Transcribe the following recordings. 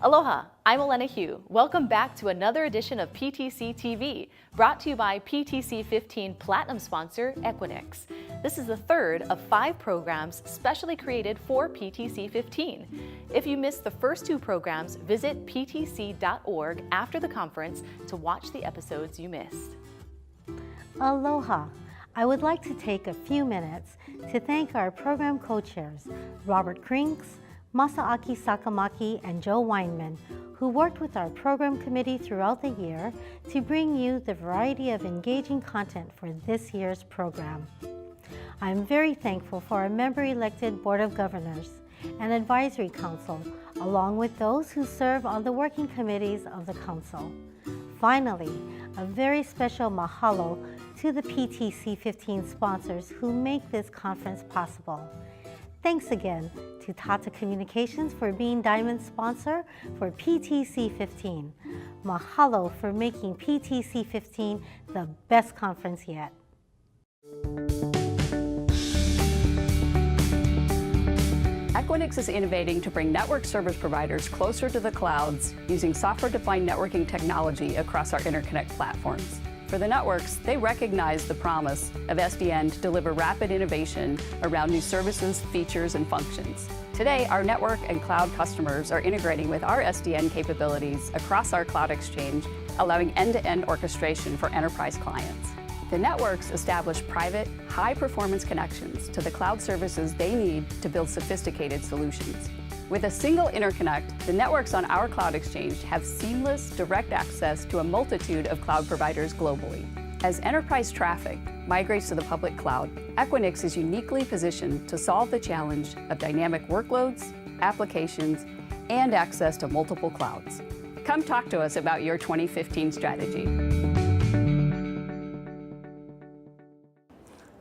Aloha, I'm Elena Hugh. Welcome back to another edition of PTC TV, brought to you by PTC'15 Platinum sponsor Equinix. This is the third of 5 programs specially created for PTC'15. If you missed the first 2 programs, visit ptc.org after the conference to watch the episodes you missed. Aloha. I would like to take a few minutes to thank our program co-chairs, Robert Krinks, Masaaki Sakamaki, and Joe Weinman, who worked with our program committee throughout the year to bring you the variety of engaging content for this year's program. I'm very thankful for our member-elected Board of Governors and Advisory Council, along with those who serve on the working committees of the Council. Finally, a very special mahalo to the PTC'15 sponsors who make this conference possible. Thanks again to Tata Communications for being Diamond sponsor for PTC'15. Mahalo for making PTC'15 the best conference yet. Equinix is innovating to bring network service providers closer to the clouds using software-defined networking technology across our interconnect platforms. For the networks, they recognize the promise of SDN to deliver rapid innovation around new services, features, and functions. Today, our network and cloud customers are integrating with our SDN capabilities across our cloud exchange, allowing end-to-end orchestration for enterprise clients. The networks establish private, high-performance connections to the cloud services they need to build sophisticated solutions. With a single interconnect, the networks on our cloud exchange have seamless, direct access to a multitude of cloud providers globally. As enterprise traffic migrates to the public cloud, Equinix is uniquely positioned to solve the challenge of dynamic workloads, applications, and access to multiple clouds. Come talk to us about your 2015 strategy.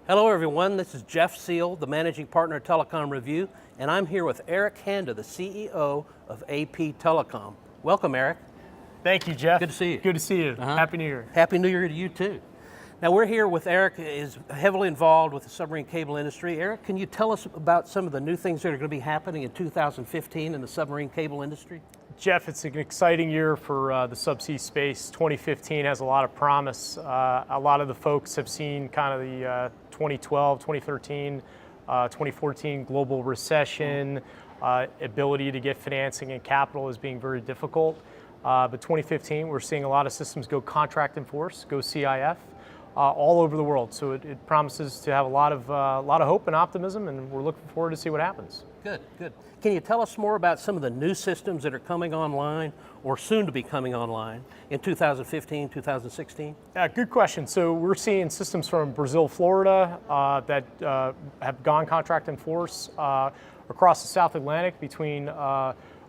Hello everyone, this is Jeff Seal, the Managing Partner at Telecom Review, and I'm here with Eric Handa, the CEO of AP Telecom. Welcome, Eric. Thank you, Jeff. Good to see you. Good to see you. Happy New Year. Happy New Year to you too. Now we're here with Eric, who is heavily involved with the submarine cable industry. Eric, can you tell us about some of the new things that are going to be happening in 2015 in the submarine cable industry? Jeff, it's an exciting year for the subsea space. 2015 has a lot of promise. A lot of the folks have seen kind of the 2012, 2013, 2014 global recession, ability to get financing and capital as being very difficult. But 2015, we're seeing a lot of systems go contract in force, go CIF, all over the world. So it promises to have a lot of hope and optimism, and we're looking forward to see what happens. Good, good. Can you tell us more about some of the new systems that are coming online or soon to be coming online in 2015, 2016? Yeah, good question. So we're seeing systems from Brazil, Florida that have gone contract in force across the South Atlantic between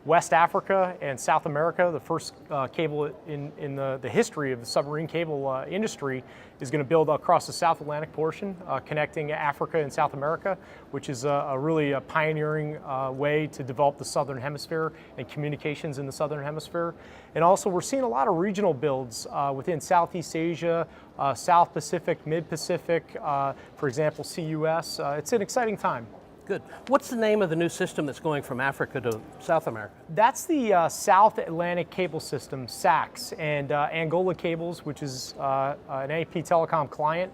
West Africa and South America. The first cable in the history of the submarine cable industry is going to build across the South Atlantic portion, connecting Africa and South America, which is a really pioneering way to develop the Southern Hemisphere and communications in the Southern Hemisphere. And also we're seeing a lot of regional builds within Southeast Asia, South Pacific, Mid-Pacific, for example, CUS. It's an exciting time. Good. What's the name of the new system that's going from Africa to South America? That's the South Atlantic Cable System, SACS, and Angola Cables, which is an AP Telecom client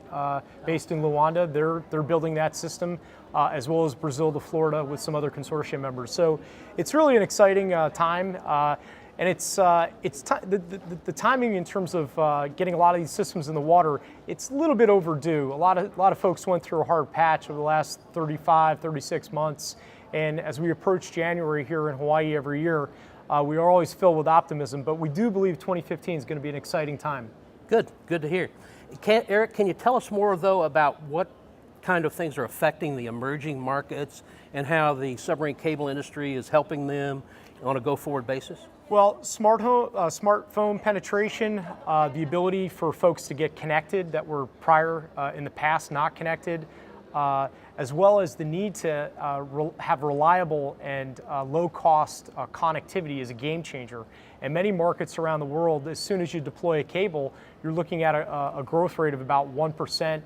based in Luanda. They're building that system, as well as Brazil to Florida with some other consortium members. So it's really an exciting time. And the timing in terms of getting a lot of these systems in the water, it's a little bit overdue. A lot of folks went through a hard patch over the last 35, 36 months. And as we approach January here in Hawaii every year, we are always filled with optimism, but we do believe 2015 is going to be an exciting time. Good, good to hear. Eric, can you tell us more though about what kind of things are affecting the emerging markets and how the submarine cable industry is helping them on a go-forward basis? Well, smartphone penetration, the ability for folks to get connected that were prior in the past not connected, as well as the need to have reliable and low-cost connectivity is a game changer. In many markets around the world, as soon as you deploy a cable, you're looking at a growth rate of about 1%.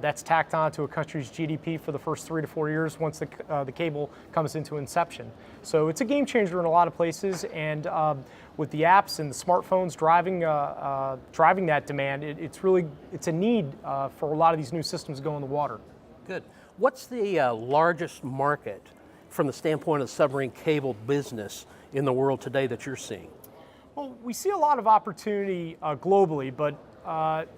That's tacked on to a country's GDP for the first 3 to 4 years once the cable comes into inception. So it's a game changer in a lot of places, and with the apps and the smartphones driving that demand, it's a need for a lot of these new systems to go in the water. Good. What's the largest market from the standpoint of the submarine cable business in the world today that you're seeing? Well, we see a lot of opportunity globally, but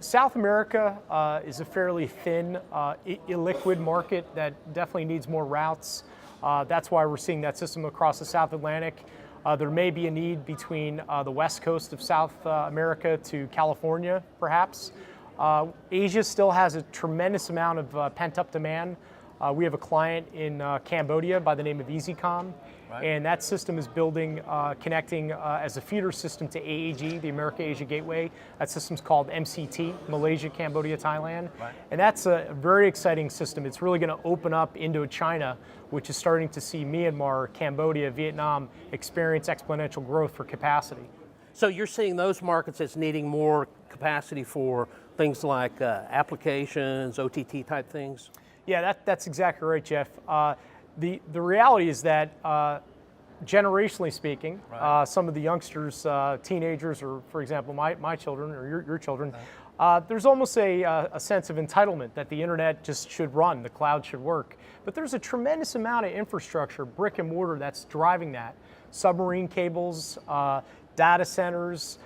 South America is a fairly thin, illiquid market that definitely needs more routes. That's why we're seeing that system across the South Atlantic. There may be a need between the west coast of South America to California, perhaps. Asia still has a tremendous amount of pent-up demand. We have a client in Cambodia by the name of EasyCom, and that system is building, connecting as a feeder system to AAG, the America-Asia Gateway. That system's called MCT, Malaysia, Cambodia, Thailand. And that's a very exciting system. It's really going to open up Indo-China, which is starting to see Myanmar, Cambodia, Vietnam experience exponential growth for capacity. So you're seeing those markets as needing more capacity for things like applications, OTT type things? Yeah, that's exactly right, Jeff. The reality is that generationally speaking, some of the youngsters, teenagers, or for example, my children or your children, there's almost a sense of entitlement that the internet just should run, the cloud should work. But there's a tremendous amount of infrastructure, brick and mortar, that's driving that. Submarine cables, data centers,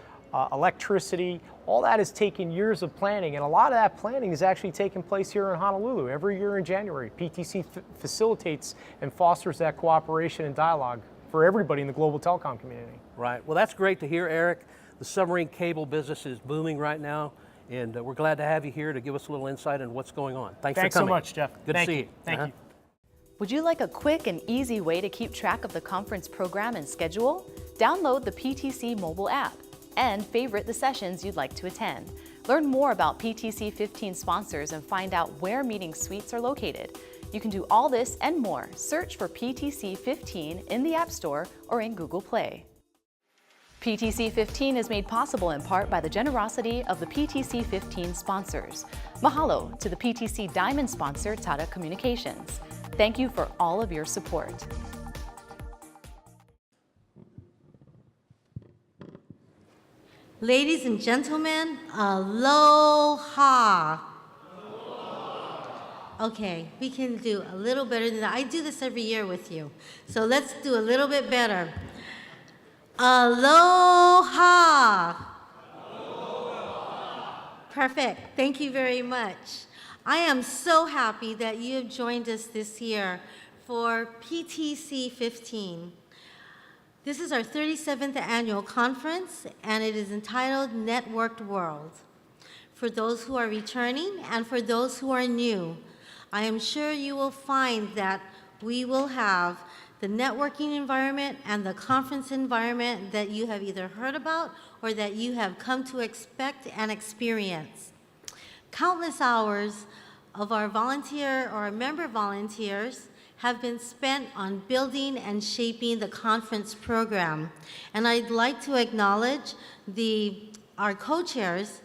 electricity, all that has taken years of planning, and a lot of that planning is actually taking place here in Honolulu every year in January. PTC facilitates and fosters that cooperation and dialogue for everybody in the global telecom community. Right. Well, that's great to hear, Eric. The submarine cable business is booming right now, and we're glad to have you here to give us a little insight on what's going on. Thanks for coming. So much, Jeff. Good to see you. Thank you. Would you like a quick and easy way to keep track of the conference program and schedule? Download the PTC mobile app and favorite the sessions you'd like to attend. Learn more about PTC'15 sponsors and find out where meeting suites are located. You can do all this and more. Search for PTC'15 in the App Store or in Google Play. PTC'15 is made possible in part by the generosity of the PTC'15 sponsors. Mahalo to the PTC Diamond sponsor, Tata Communications. Thank you for all of your support. Ladies and gentlemen, aloha. Okay, we can do a little better than that. I do this every year with you, so let's do a little bit better. Aloha. Perfect. Thank you very much. I am so happy that you have joined us this year for PTC'15. This is our 37th annual conference, and it is entitled Networked World. For those who are returning and for those who are new, I am sure you will find that we will have the networking environment and the conference environment that you have either heard about or that you have come to expect and experience. Countless hours of our volunteer or member volunteers have been spent on building and shaping the conference program. And I'd like to acknowledge our co-chairs,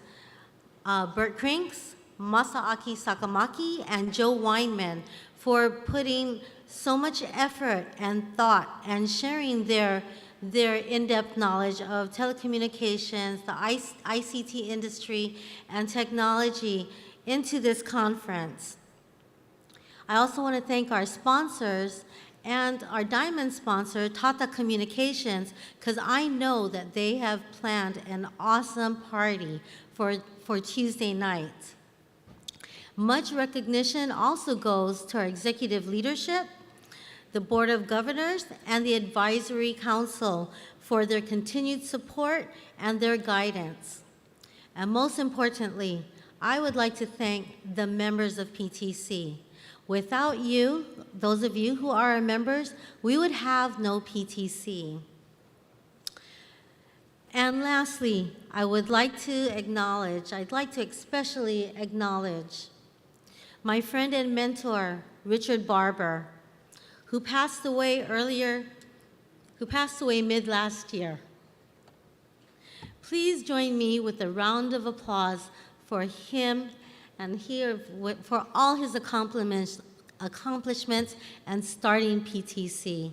Bert Krinks, Masaaki Sakamaki, and Joe Weinman, for putting so much effort and thought and sharing their in-depth knowledge of telecommunications, the ICT industry, and technology into this conference. I also want to thank our sponsors and our diamond sponsor, Tata Communications, because I know that they have planned an awesome party for Tuesday night. Much recognition also goes to our executive leadership, the Board of Governors, and the Advisory Council for their continued support and their guidance. And most importantly, I would like to thank the members of PTC. Without you, those of you who are our members, we would have no PTC. And lastly, I'd like to especially acknowledge my friend and mentor, Richard Barber, who passed away mid last year. Please join me with a round of applause for him and for all his accomplishments and starting PTC.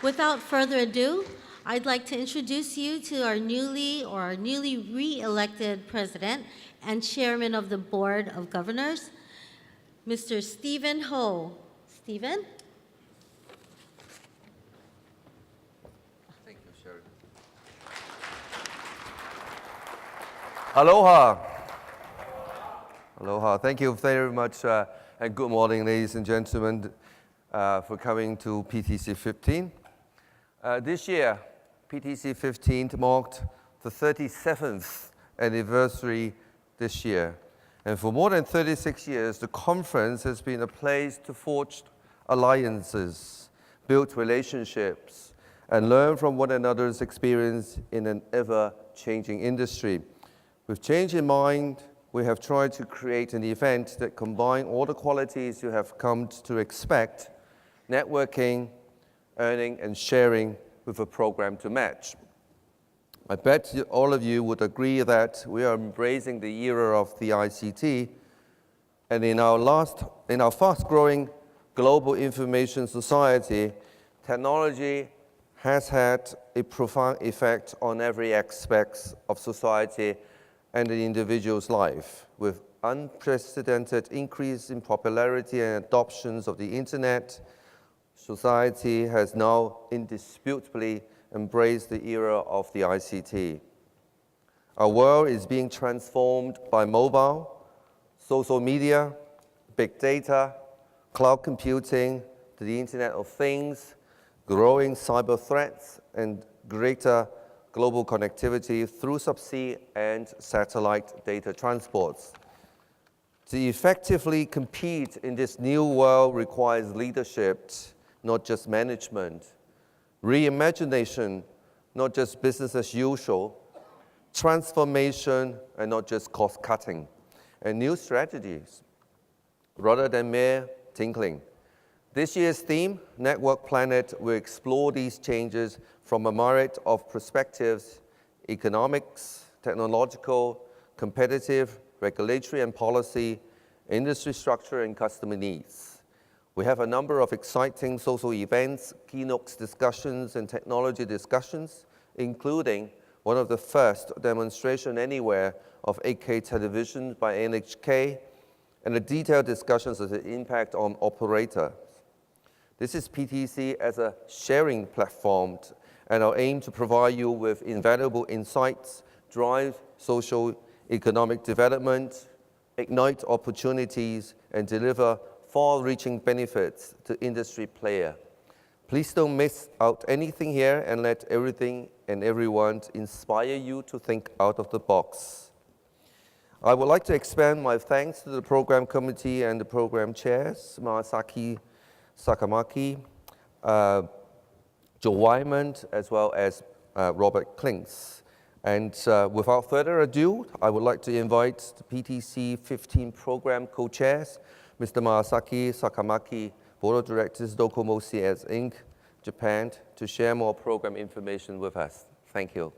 Without further ado, I'd like to introduce you to our newly re-elected president and chairman of the Board of Governors, Mr. Stephen Ho. Stephen? Thank you, Sharon. Aloha. Aloha. Thank you very much, and good morning, ladies and gentlemen, for coming to PTC 15. This year, PTC 15 marked the 37th anniversary this year. And for more than 36 years, the conference has been a place to forge alliances, build relationships, and learn from one another's experience in an ever-changing industry. With change in mind, we have tried to create an event that combines all the qualities you have come to expect: networking, earning, and sharing, with a program to match. I bet all of you would agree that we are embracing the era of the ICT, and in our fast-growing global information society, technology has had a profound effect on every aspect of society and the individual's life. With unprecedented increase in popularity and adoptions of the internet, society has now indisputably embraced the era of the ICT. Our world is being transformed by mobile, social media, big data, cloud computing, the Internet of Things, growing cyber threats, and greater global connectivity through subsea and satellite data transports. To effectively compete in this new world requires leadership, not just management; reimagination, not just business as usual; transformation, and not just cost-cutting; and new strategies, rather than mere tinkling. This year's theme, Network Planet, will explore these changes from a myriad of perspectives: economics, technological, competitive, regulatory and policy, industry structure, and customer needs. We have a number of exciting social events, keynote discussions, and technology discussions, including one of the first demonstration anywhere of 8K television by NHK, and the detailed discussions of the impact on operators. This is PTC as a sharing platform, and our aim to provide you with invaluable insights, drive social economic development, ignite opportunities, and deliver far-reaching benefits to industry players. Please don't miss out anything here, and let everything and everyone inspire you to think out of the box. I would like to expand my thanks to the program committee and the program chairs, Masaki Sakamaki, Joe Wyman, as well as Robert Klinks. And without further ado, I would like to invite the PTC 15 program co-chairs, Mr. Masaki Sakamaki, Board of Directors, Docomo CS Inc., Japan, to share more program information with us. Thank you.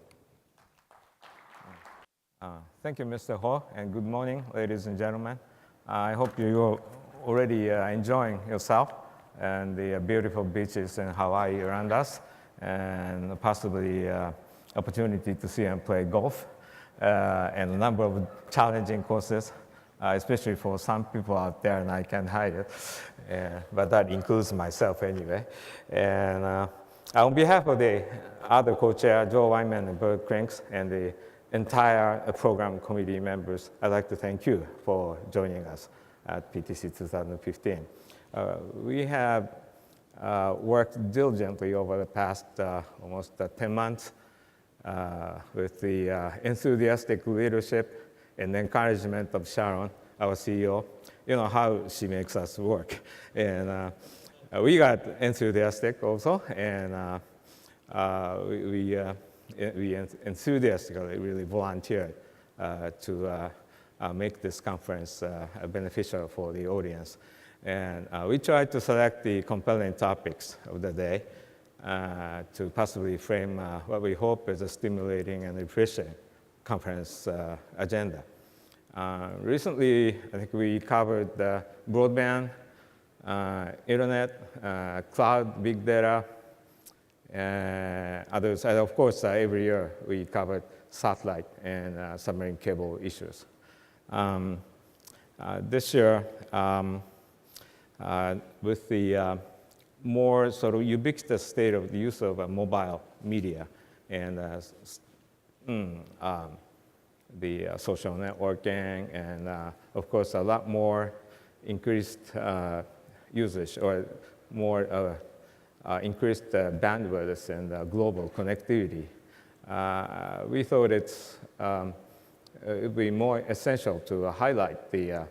Thank you, Mr. Ho, and good morning, ladies and gentlemen. I hope you're already enjoying yourself and the beautiful beaches in Hawaii around us, and possibly opportunity to see and play golf, and a number of challenging courses, especially for some people out there, and I can't hide it, but that includes myself anyway. And on behalf of the other co-chair, Joe Wyman and Bert Krinks, and the entire program committee members, I'd like to thank you for joining us at PTC 2015. We have worked diligently over the past almost 10 months with the enthusiastic leadership and encouragement of Sharon, our CEO. You know how she makes us work. And we got enthusiastic also, and we enthusiastically really volunteered to make this conference beneficial for the audience. And we tried to select the compelling topics of the day to possibly frame what we hope is a stimulating and refreshing conference agenda. Recently, I think we covered broadband, internet, cloud, big data, others. And of course, every year we covered satellite and submarine cable issues. This year, with the more sort of ubiquitous state of the use of mobile media and the social networking, and of course, a lot more increased usage or more increased bandwidth and global connectivity. We thought it would be more essential to highlight the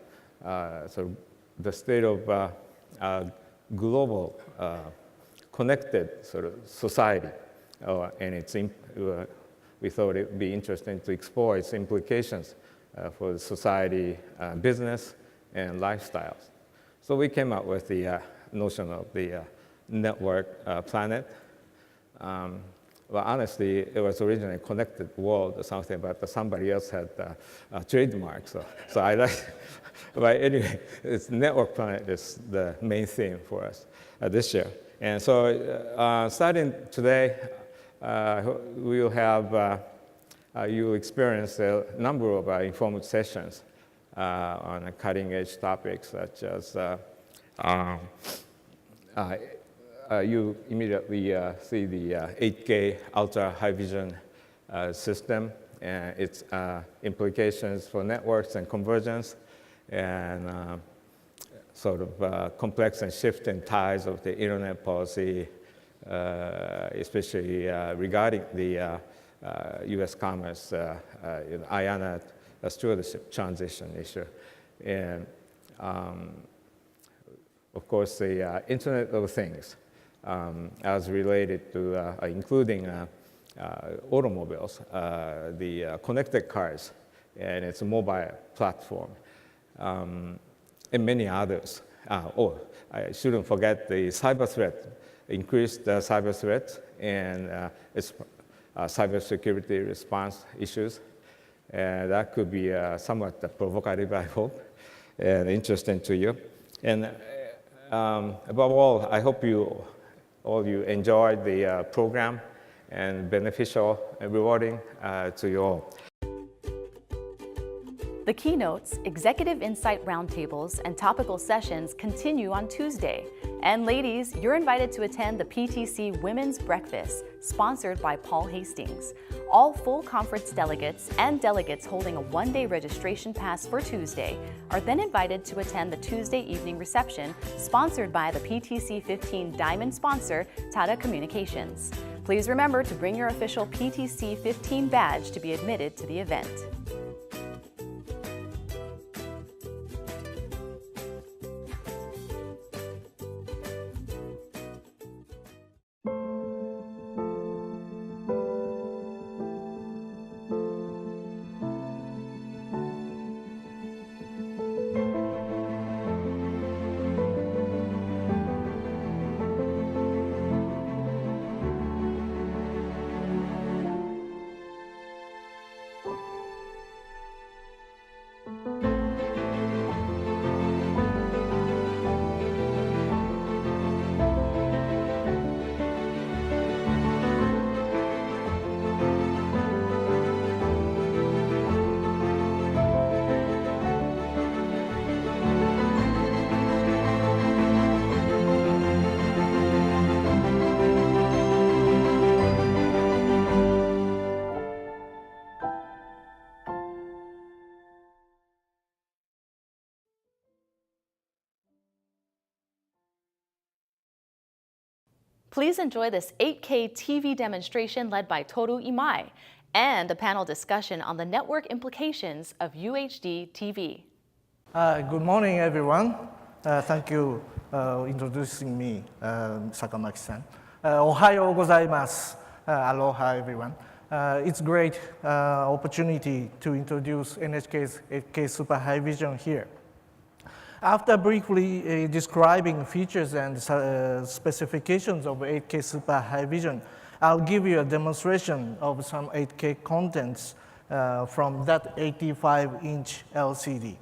sort of the state of global connected sort of society, and its we thought it would be interesting to explore its implications for society, business, and lifestyles. So we came up with the notion of the network planet. Well, honestly, it was originally Connected World or something, but somebody else had a trademark, so I like. But anyway, it's network planet is the main theme for us this year. And so starting today, we'll have, you'll experience a number of informal sessions on cutting edge topics such as you immediately see the 8K ultra high vision system and its implications for networks and convergence, and sort of complex and shifting ties of the internet policy, especially regarding the U.S. commerce, IANA stewardship transition issue. And of course, the Internet of Things, as related to including automobiles, the connected cars, and its mobile platform, and many others. Oh, I shouldn't forget the cyber threat, increased cyber threats, and its cybersecurity response issues. And that could be somewhat provocative, I hope, and interesting to you. And above all, I hope all of you enjoyed the program and beneficial and rewarding to you all. The keynotes, executive insight roundtables, and topical sessions continue on Tuesday. And ladies, you're invited to attend the PTC Women's Breakfast, sponsored by Paul Hastings. All full conference delegates and delegates holding a one-day registration pass for Tuesday are then invited to attend the Tuesday evening reception, sponsored by the PTC'15 Diamond sponsor, Tata Communications. Please remember to bring your official PTC'15 badge to be admitted to the event. Please enjoy this 8K TV demonstration led by Toru Imai and a panel discussion on the network implications of UHD TV. Good morning, everyone. Thank you for introducing me, Sakamaki-san. Ohayo gozaimasu. Aloha, everyone. it's a great opportunity to introduce NHK's 8K Super High Vision here. After briefly describing features and specifications of 8K Super High Vision, I'll give you a demonstration of some 8K contents from that 85-inch LCD.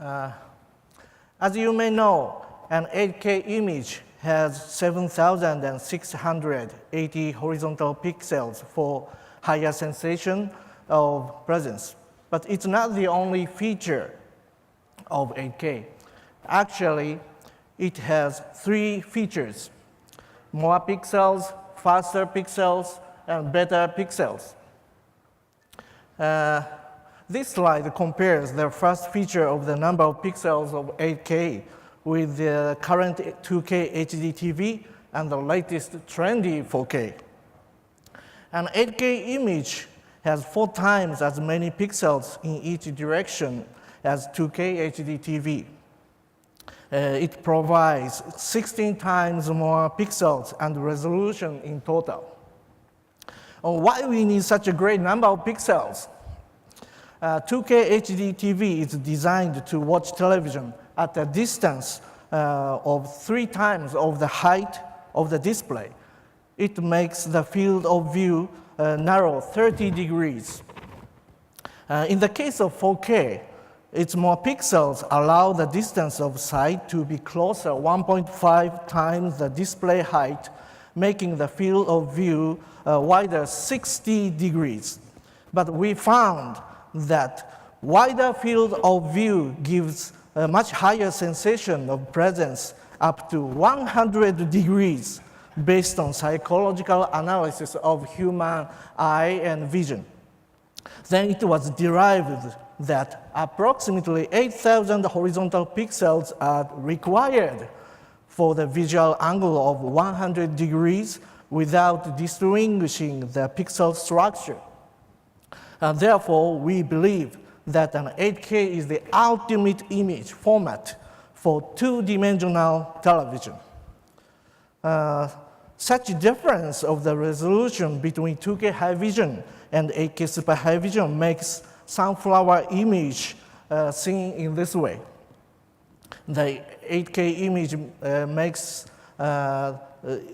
As you may know, an 8K image has 7,680 horizontal pixels for higher sensation of presence. But it's not the only feature of 8K. Actually, it has 3 features: more pixels, faster pixels, and better pixels. This slide compares the first feature of the number of pixels of 8K with the current 2K HD TV and the latest trendy 4K. An 8K image has 4 times as many pixels in each direction as 2K HD TV. It provides 16 times more pixels and resolution in total. Why we need such a great number of pixels? 2K HD TV is designed to watch television at a distance of 3 times of the height of the display. It makes the field of view narrow 30 degrees. In the case of 4K, its more pixels allow the distance of sight to be closer 1.5 times the display height, making the field of view wider 60 degrees. But we found that wider field of view gives a much higher sensation of presence, up to 100 degrees, based on psychological analysis of human eye and vision. Then it was derived that approximately 8,000 horizontal pixels are required for the visual angle of 100 degrees without distinguishing the pixel structure. Therefore, we believe that an 8K is the ultimate image format for 2-dimensional television. Such difference of the resolution between 2K High Vision and 8K Super High Vision makes sunflower image seen in this way. The 8K image makes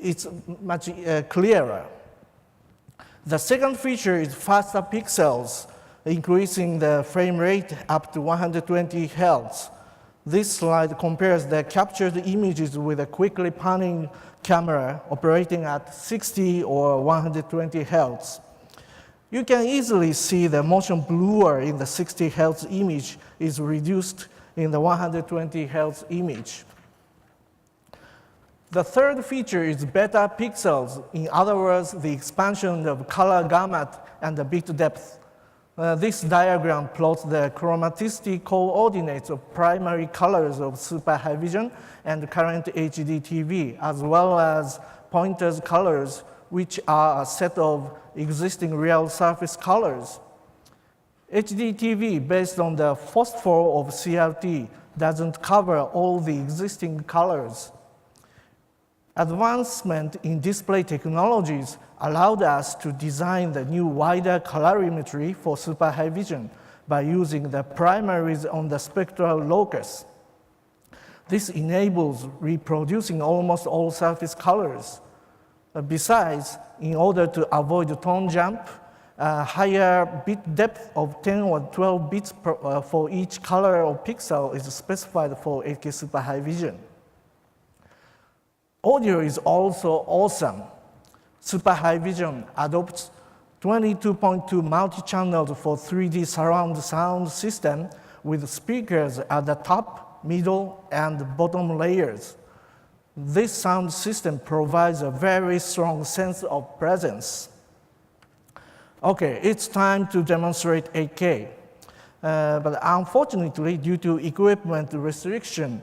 it's much clearer. The second feature is faster pixels, increasing the frame rate up to 120 Hz. This slide compares the captured images with a quickly panning camera operating at 60 or 120 Hz. You can easily see the motion blur in the 60 Hz image is reduced in the 120 Hz image. The third feature is better pixels, in other words, the expansion of color gamut and the bit depth. This diagram plots the chromaticity coordinates of primary colors of Super High Vision and current HD TV, as well as pointers colors, which are a set of existing real surface colors. HD TV, based on the phosphor of CRT, doesn't cover all the existing colors. Advancement in display technologies allowed us to design the new wider colorimetry for Super High Vision by using the primaries on the spectral locus. This enables reproducing almost all surface colors. Besides, in order to avoid tone jump, a higher bit depth of 10 or 12 bits for each color or pixel is specified for 8K Super High Vision. Audio is also awesome. Super High Vision adopts 22.2 multi-channels for 3D surround sound system with speakers at the top, middle, and bottom layers. This sound system provides a very strong sense of presence. Okay, it's time to demonstrate 8K. But unfortunately, due to equipment restriction,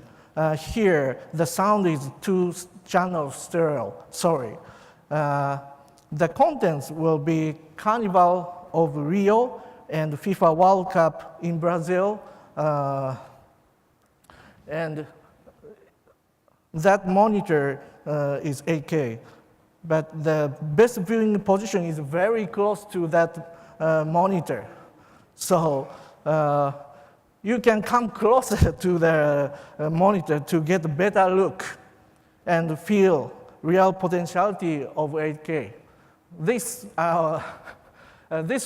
here the sound is 2-channel stereo, sorry. The contents will be Carnival of Rio and FIFA World Cup in Brazil. And that monitor is 8K. but the best viewing position is very close to that monitor. So you can come closer to the monitor to get a better look and feel real potentiality of 8K. This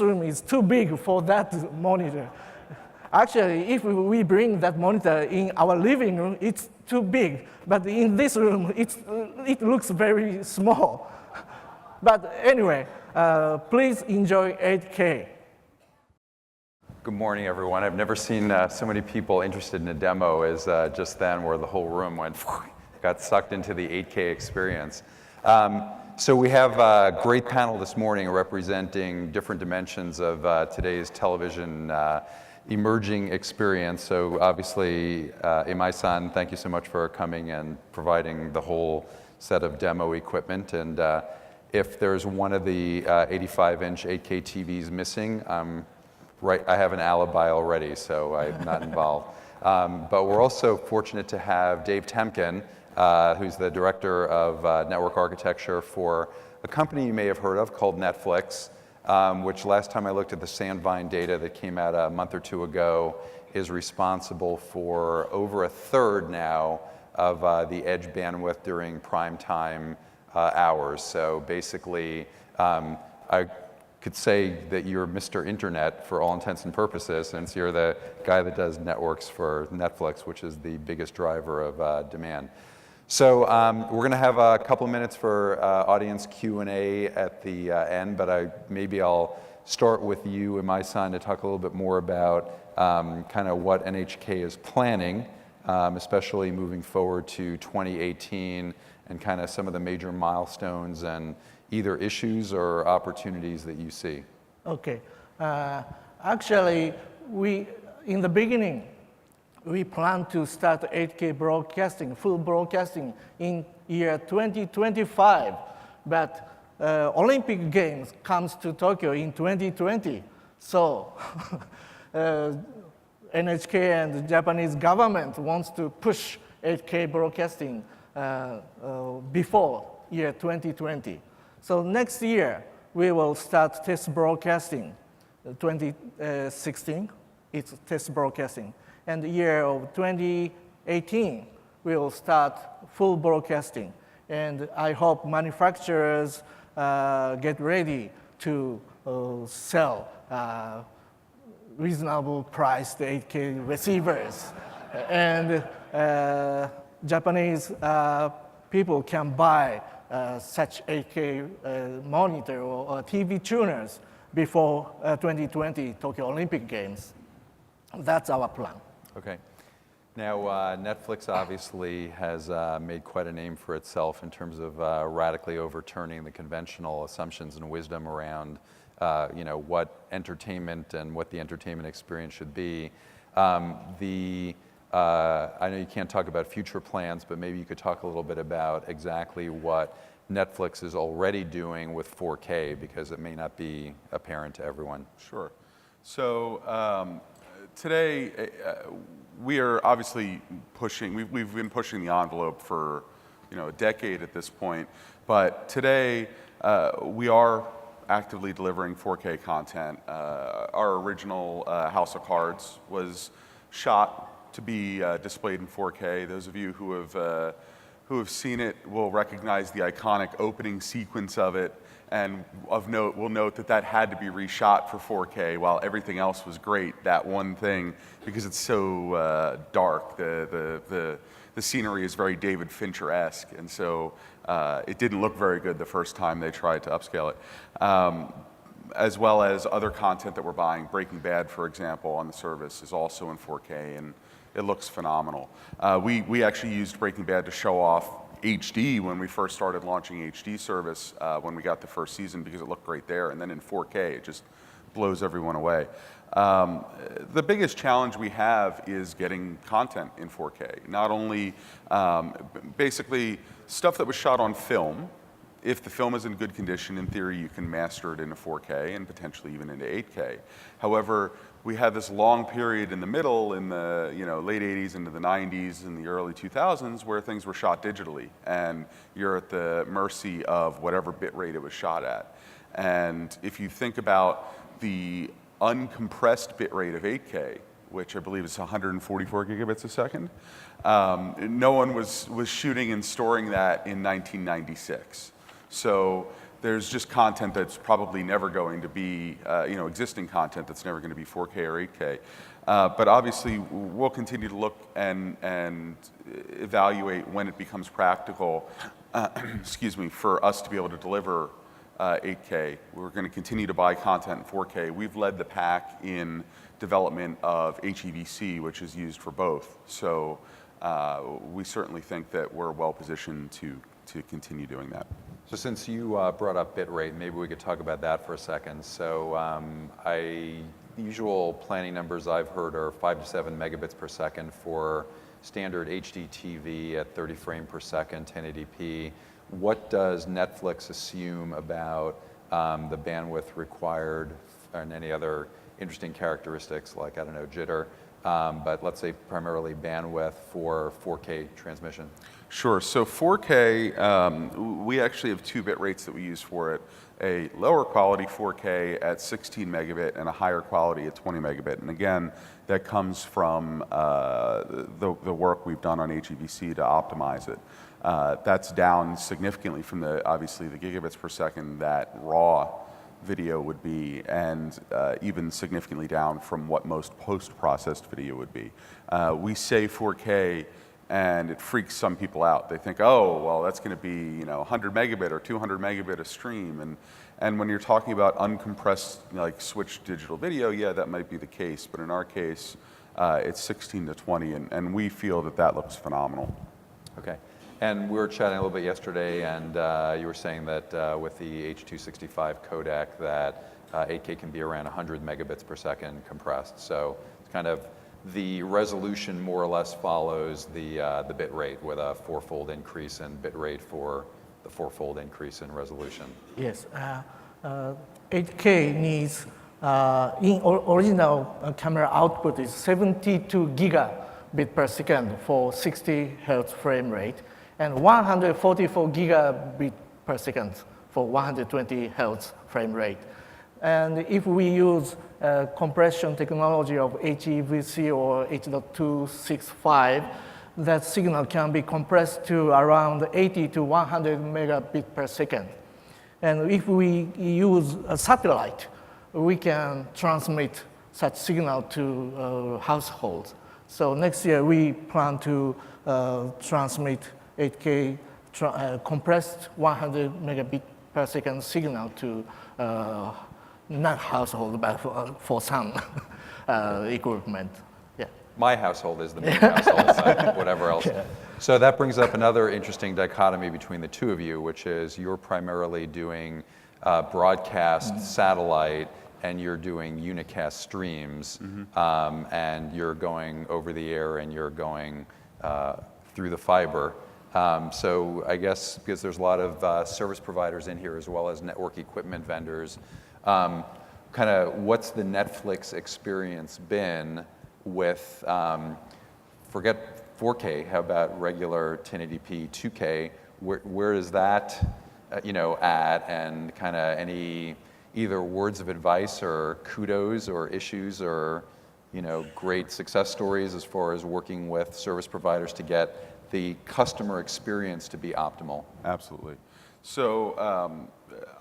room is too big for that monitor. Actually, if we bring that monitor in our living room, it's too big. But in this room, it looks very small. But anyway, please enjoy 8K. Good morning, everyone. I've never seen so many people interested in a demo as just then, where the whole room got sucked into the 8K experience. So we have a great panel this morning representing different dimensions of today's television emerging experience. So obviously, Imai-san, thank you so much for coming and providing the whole set of demo equipment. And if there's one of the 85-inch 8K TVs missing, I have an alibi already, so I'm not involved. But we're also fortunate to have Dave Temkin, who's the director of network architecture for a company you may have heard of called Netflix, which last time I looked at the Sandvine data that came out a month or two ago is responsible for over a third now of the edge bandwidth during prime time hours. So basically, I could say that you're Mr. Internet for all intents and purposes, since you're the guy that does networks for Netflix, which is the biggest driver of demand. So we're going to have a couple of minutes for audience Q&A at the end, but maybe I'll start with you, Imai-san, to talk a little bit more about kind of what NHK is planning, especially moving forward to 2018, and kind of some of the major milestones and either issues or opportunities that you see. Okay. Actually, in the beginning, we plan to start 8K broadcasting, full broadcasting in year 2025. But Olympic Games comes to Tokyo in 2020. So NHK and the Japanese government wants to push 8K broadcasting before year 2020. So next year, we will start test broadcasting. 2016, it's test broadcasting. And the year of 2018, we will start full broadcasting. And I hope manufacturers get ready to sell reasonable priced 8K receivers. And Japanese people can buy such 8K monitor or TV tuners before 2020 Tokyo Olympic Games. That's our plan. Okay. Now, Netflix obviously has made quite a name for itself in terms of radically overturning the conventional assumptions and wisdom around what entertainment and what the entertainment experience should be. I know you can't talk about future plans, but maybe you could talk a little bit about exactly what Netflix is already doing with 4K, because it may not be apparent to everyone. Sure. So today, we are obviously pushing, we've been pushing the envelope for a decade at this point, but today we are actively delivering 4K content. Our original House of Cards was shot to be displayed in 4K. Those of you who have seen it will recognize the iconic opening sequence of it, and of note, will note that had to be reshot for 4K while everything else was great, that one thing, because it's so dark. The scenery is very David Fincher-esque, and so it didn't look very good the first time they tried to upscale it. As well as other content that we're buying. Breaking Bad, for example, on the service is also in 4K, and it looks phenomenal. We actually used Breaking Bad to show off HD when we first started launching HD service when we got the first season, because it looked great there, and then in 4K it just blows everyone away. The biggest challenge we have is getting content in 4K. Not only basically stuff that was shot on film. If the film is in good condition, in theory, you can master it into 4K and potentially even into 8K. However, we had this long period in the middle, in the late 80s into the 90s and the early 2000s, where things were shot digitally, and you're at the mercy of whatever bit rate it was shot at. And if you think about the uncompressed bit rate of 8K, which I believe is 144 gigabits a second, no one was shooting and storing that in 1996. So there's just content that's probably never going to be, existing content that's never going to be 4K or 8K. But obviously, we'll continue to look and evaluate when it becomes practical, for us to be able to deliver 8K. We're going to continue to buy content in 4K. We've led the pack in development of HEVC, which is used for both. So we certainly think that we're well positioned to continue doing that. So since you brought up bitrate, maybe we could talk about that for a second. So the usual planning numbers I've heard are 5 to 7 megabits per second for standard HD TV at 30 frames per second, 1080p. What does Netflix assume about the bandwidth required and any other interesting characteristics like, I don't know, jitter, but let's say primarily bandwidth for 4K transmission? Sure. So 4K, we actually have 2 bit rates that we use for it. A lower quality 4K at 16 megabit and a higher quality at 20 megabit. And again, that comes from the work we've done on HEVC to optimize it. That's down significantly from obviously the gigabits per second that raw video would be, and even significantly down from what most post-processed video would be. We say 4K, and it freaks some people out. They think, oh, well, that's going to be 100 megabit or 200 megabit a stream, and when you're talking about uncompressed, like switched digital video, yeah, that might be the case. But in our case, it's 16 to 20, and we feel that looks phenomenal. Okay. And we were chatting a little bit yesterday, and you were saying that with the H.265 codec, that 8K can be around 100 megabits per second compressed. So it's kind of the resolution more or less follows the bit rate with a 4-fold increase in bit rate for the 4-fold increase in resolution. Yes, 8K needs, original camera output is 72 gigabit per second for 60 hertz frame rate, and 144 gigabit per second for 120 hertz frame rate. And if we use compression technology of HEVC or H.265, that signal can be compressed to around 80 to 100 megabit per second. And if we use a satellite, we can transmit such signal to households. So next year we plan to transmit 8K compressed 100 megabit per second signal to not household, but for some equipment. Yeah. My household is the main household, so whatever else. Yeah. So that brings up another interesting dichotomy between the two of you, which is you're primarily doing broadcast satellite, and you're doing unicast streams, and you're going over the air, and you're going through the fiber. So I guess because there's a lot of service providers in here as well as network equipment vendors, kind of what's the Netflix experience been with, forget 4K, how about regular 1080p 2K? Where is that at, and kind of any either words of advice or kudos or issues or great success stories as far as working with service providers to get the customer experience to be optimal? Absolutely. So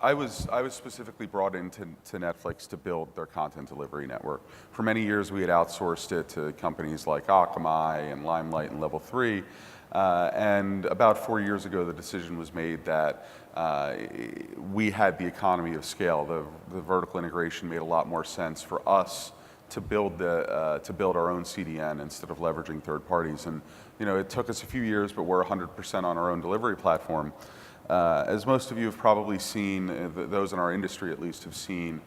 I was specifically brought into Netflix to build their content delivery network. For many years, we had outsourced it to companies like Akamai and Limelight and Level 3. And about 4 years ago, the decision was made that we had the economy of scale. The vertical integration made a lot more sense for us to build our own CDN instead of leveraging third parties. And it took us a few years, but we're 100% on our own delivery platform. As most of you have probably seen, those in our industry at least have seen,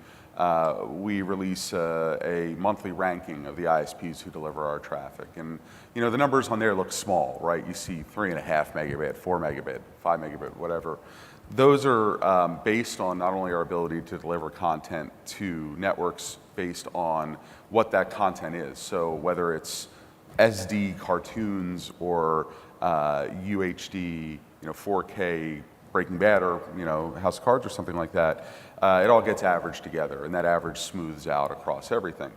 we release a monthly ranking of the ISPs who deliver our traffic. And the numbers on there look small, right? You see 3.5 megabit, 4 megabit, 5 megabit, whatever. Those are based on not only our ability to deliver content to networks based on what that content is. So whether it's SD cartoons or UHD, 4K Breaking Bad or House of Cards or something like that, it all gets averaged together, and that average smooths out across everything.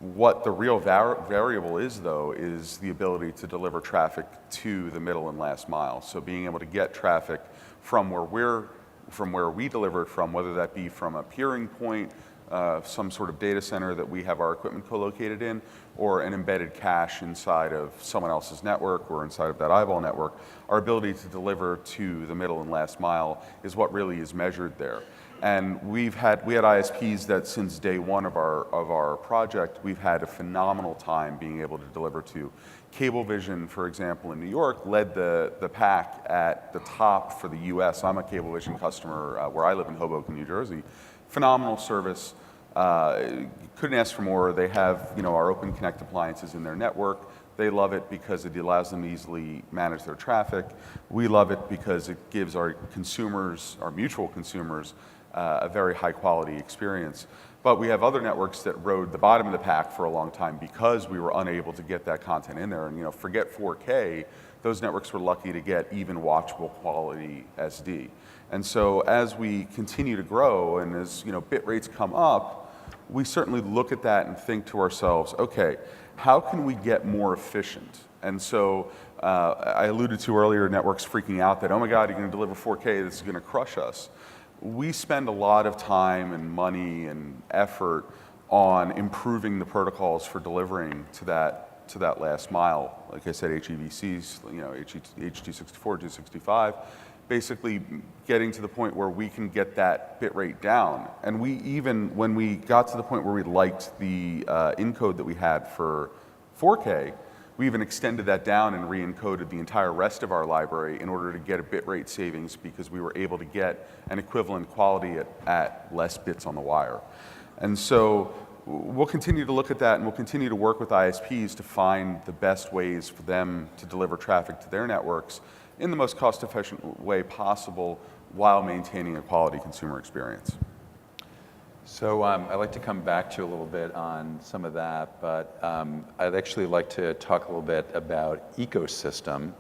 What the real variable is, though, is the ability to deliver traffic to the middle and last mile. So being able to get traffic from where we deliver it from, whether that be from a peering point, some sort of data center that we have our equipment co-located in, or an embedded cache inside of someone else's network or inside of that eyeball network, our ability to deliver to the middle and last mile is what really is measured there. And we had ISPs that since day one of our project, we've had a phenomenal time being able to deliver to. Cablevision, for example, in New York, led the pack at the top for the US. I'm a Cablevision customer where I live in Hoboken, New Jersey. Phenomenal service. Couldn't ask for more. They have our Open Connect appliances in their network. They love it because it allows them to easily manage their traffic. We love it because it gives our consumers, our mutual consumers, a very high quality experience. But we have other networks that rode the bottom of the pack for a long time because we were unable to get that content in there. And forget 4K, those networks were lucky to get even watchable quality SD. And so as we continue to grow and as bit rates come up, we certainly look at that and think to ourselves, okay, how can we get more efficient? And so I alluded to earlier networks freaking out that, oh my God, you're going to deliver 4K, this is going to crush us. We spend a lot of time and money and effort on improving the protocols for delivering to that last mile. Like I said, HEVCs, H.264, 265, basically getting to the point where we can get that bit rate down. And when we got to the point where we liked the encode that we had for 4K, we even extended that down and re-encoded the entire rest of our library in order to get a bit rate savings because we were able to get an equivalent quality at less bits on the wire. And so we'll continue to look at that, and we'll continue to work with ISPs to find the best ways for them to deliver traffic to their networks in the most cost-efficient way possible while maintaining a quality consumer experience. So I'd like to come back to you a little bit on some of that, but I'd actually like to talk a little bit about ecosystem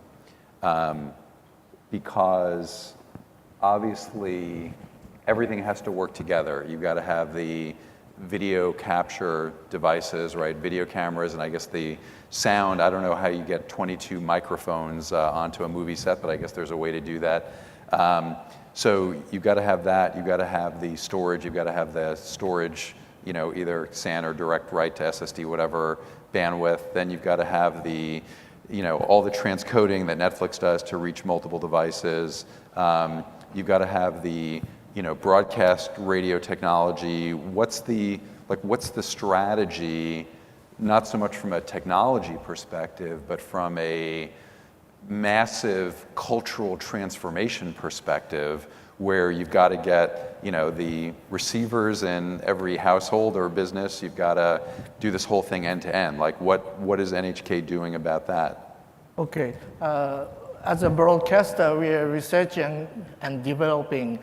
because obviously everything has to work together. You've got to have the video capture devices, right? Video cameras, and I guess the sound. I don't know how you get 22 microphones onto a movie set, but I guess there's a way to do that. So you've got to have that. You've got to have the storage. You've got to have the storage, either SAN or direct write to SSD, whatever bandwidth. Then you've got to have the, all the transcoding that Netflix does to reach multiple devices. You've got to have the broadcast radio technology. What's the strategy, not so much from a technology perspective, but from a massive cultural transformation perspective, where you've got to get the receivers in every household or business. You've got to do this whole thing end to end. Like what is NHK doing about that? Okay, as a broadcaster, we are researching and developing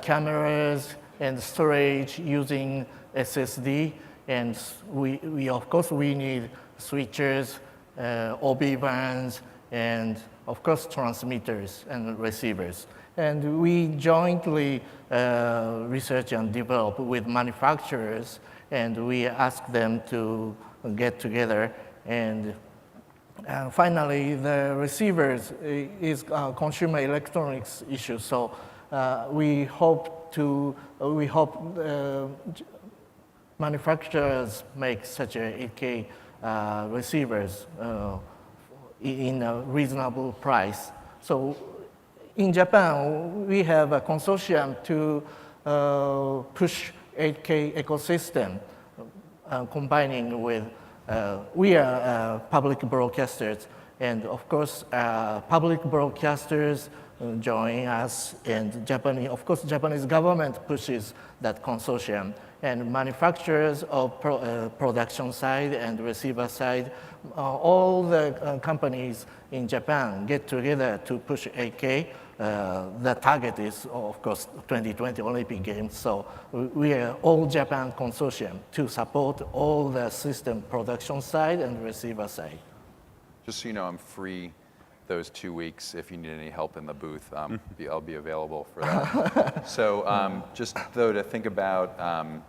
cameras and storage using SSD, and we of course we need switches, OB bands, and of course transmitters and receivers. And we jointly research and develop with manufacturers, and we ask them to get together. And finally, the receivers is consumer electronics issue. So we hope manufacturers make such a 8K receivers in a reasonable price. So in Japan, we have a consortium to push 8K ecosystem, combining with, we are public broadcasters, and of course, public broadcasters join us, and Japanese government pushes that consortium, and manufacturers of production side and receiver side, all the companies in Japan get together to push 8K. The target is, of course, 2020 Olympic Games. So we are all Japan consortium to support all the system production side and receiver side. Just so you know, I'm free those 2 weeks. If you need any help in the booth, I'll be available for that. So just though to think about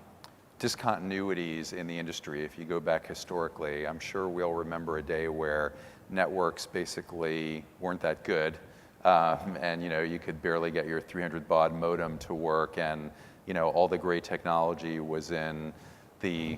discontinuities in the industry, if you go back historically, I'm sure we'll remember a day where networks basically weren't that good. And you could barely get your 300 baud modem to work, and all the great technology was in the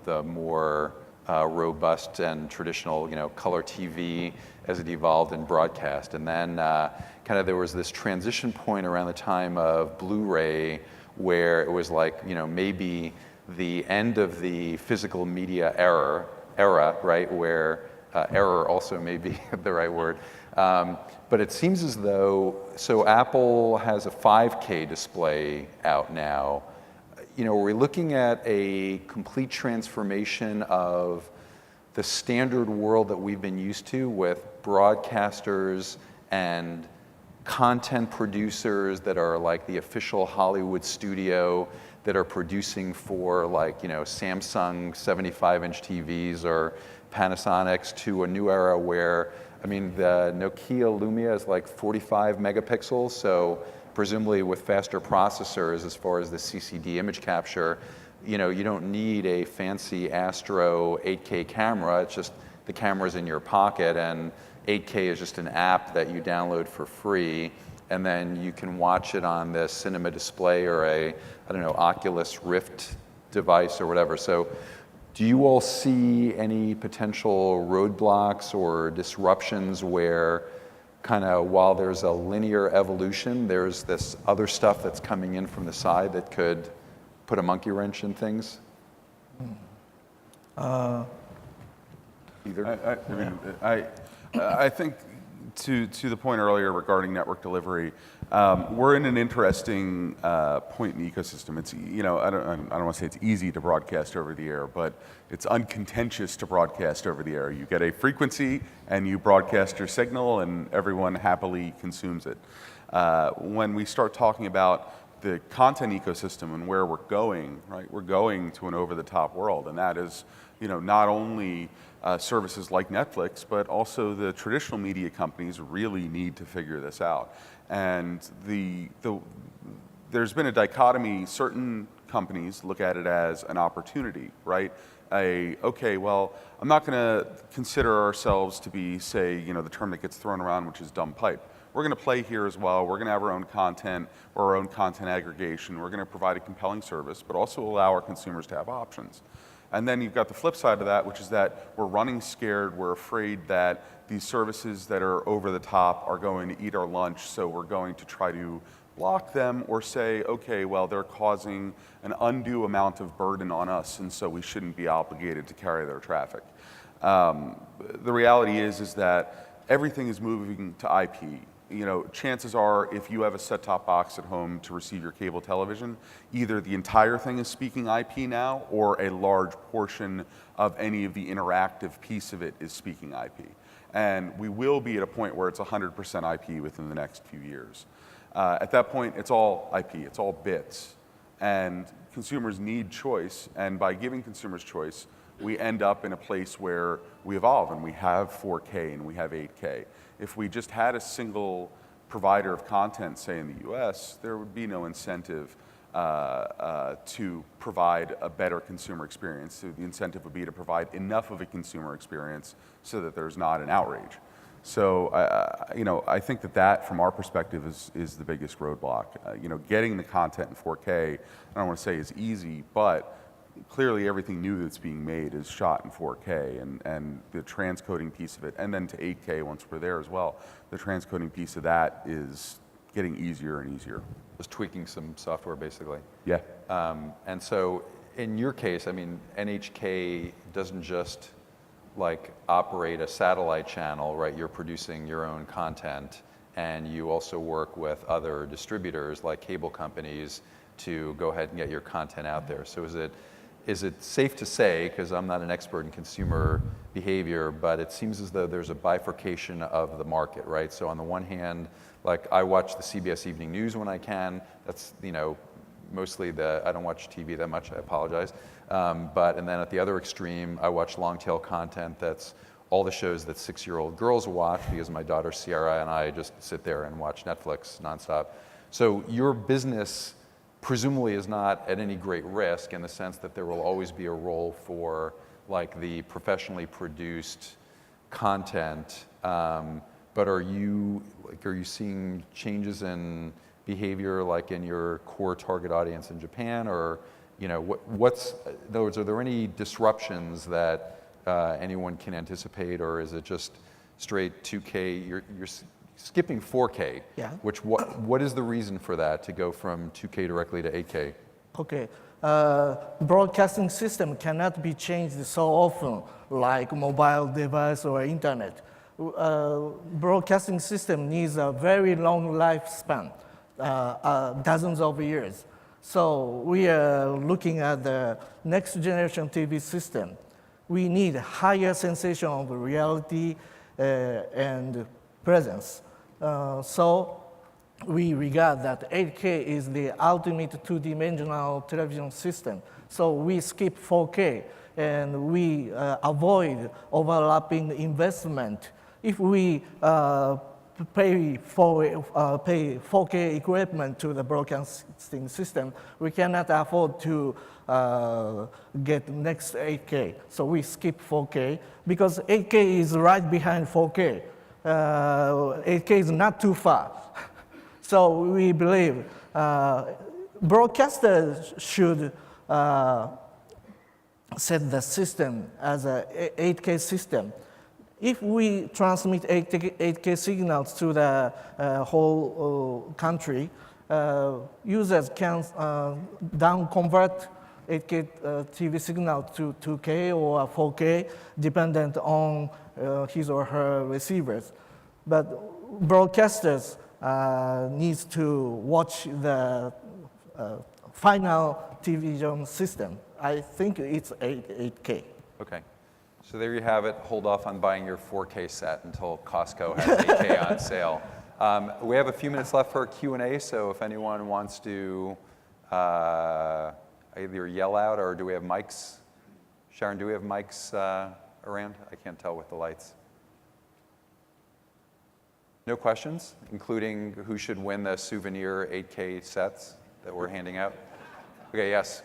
the more robust and traditional color TV as it evolved in broadcast. And then kind of there was this transition point around the time of Blu-ray where it was like maybe the end of the physical media era, right? Where error also may be the right word. But it seems as though, so Apple has a 5K display out now. Are we looking at a complete transformation of the standard world that we've been used to with broadcasters and content producers that are like the official Hollywood studio that are producing for Samsung 75-inch TVs or Panasonics, to a new era where, the Nokia Lumia is like 45 megapixels, so presumably with faster processors as far as the CCD image capture, you don't need a fancy Astro 8K camera. It's just the camera's in your pocket, and 8K is just an app that you download for free, and then you can watch it on the cinema display or a, Oculus Rift device or whatever. So do you all see any potential roadblocks or disruptions where kind of while there's a linear evolution, there's this other stuff that's coming in from the side that could put a monkey wrench in things? Either? I think to the point earlier regarding network delivery, we're in an interesting point in the ecosystem. It's I don't want to say it's easy to broadcast over the air, but it's uncontentious to broadcast over the air. You get a frequency and you broadcast your signal, and everyone happily consumes it. When we start talking about the content ecosystem and where we're going, right? We're going to an over-the-top world, and that is, not only services like Netflix, but also the traditional media companies really need to figure this out. And there's been a dichotomy. Certain companies look at it as an opportunity, right? Okay, well, I'm not going to consider ourselves to be, say, the term that gets thrown around, which is dumb pipe. We're going to play here as well. We're going to have our own content or our own content aggregation. We're going to provide a compelling service, but also allow our consumers to have options. And then you've got the flip side of that, which is that we're running scared. We're afraid that these services that are over the top are going to eat our lunch, so we're going to try to block them or say, okay, well, they're causing an undue amount of burden on us, and so we shouldn't be obligated to carry their traffic. The reality is that everything is moving to IP. Chances are, if you have a set-top box at home to receive your cable television, either the entire thing is speaking IP now, or a large portion of any of the interactive piece of it is speaking IP. And we will be at a point where it's 100% IP within the next few years. At that point, it's all IP, it's all bits. And consumers need choice, and by giving consumers choice, we end up in a place where we evolve, and we have 4K and we have 8K. If we just had a single provider of content, say in the US, there would be no incentive to provide a better consumer experience. So the incentive would be to provide enough of a consumer experience so that there's not an outrage. So I think that from our perspective is the biggest roadblock. Getting the content in 4K, I don't want to say is easy, but clearly everything new that's being made is shot in 4K, and the transcoding piece of it, and then to 8K once we're there as well, the transcoding piece of that is getting easier and easier. Just tweaking some software, basically. Yeah. And so in your case, NHK doesn't just operate a satellite channel, right? You're producing your own content, and you also work with other distributors like cable companies to go ahead and get your content out there. So is it safe to say, because I'm not an expert in consumer behavior, but it seems as though there's a bifurcation of the market, right? So on the one hand, like I watch the CBS Evening News when I can. That's, mostly I don't watch TV that much, I apologize. And then at the other extreme, I watch long tail content that's all the shows that 6-year-old girls watch, because my daughter Sierra and I just sit there and watch Netflix nonstop. So your business presumably is not at any great risk, in the sense that there will always be a role for like the professionally produced content. But are you seeing changes in behavior like in your core target audience in Japan, or in other words, are there any disruptions that anyone can anticipate, or is it just straight 2K? You're skipping 4K. Yeah. What is the reason for that, to go from 2K directly to 8K? Okay. Broadcasting system cannot be changed so often like mobile device or internet. Broadcasting system needs a very long lifespan, dozens of years. So we are looking at the next generation TV system. We need higher sensation of reality and presence. So we regard that 8K is the ultimate two-dimensional television system. So we skip 4K and we avoid overlapping investment. If we pay 4K equipment to the broadcasting system, we cannot afford to get next 8K. So we skip 4K because 8K is right behind 4K. 8K is not too far. So we believe broadcasters should set the system as a 8K system. If we transmit 8K signals to the whole country, users can down convert 8K TV signal to 2K or 4K, dependent on his or her receivers. But broadcasters needs to watch the final television system. I think it's 8K. Okay. So there you have it. Hold off on buying your 4K set until Costco has 8K on sale. We have a few minutes left for Q&A, so if anyone wants to either yell out, or do we have mics? Sharon, do we have mics around? I can't tell with the lights. No questions, including who should win the souvenir 8K sets that we're handing out? Okay, yes.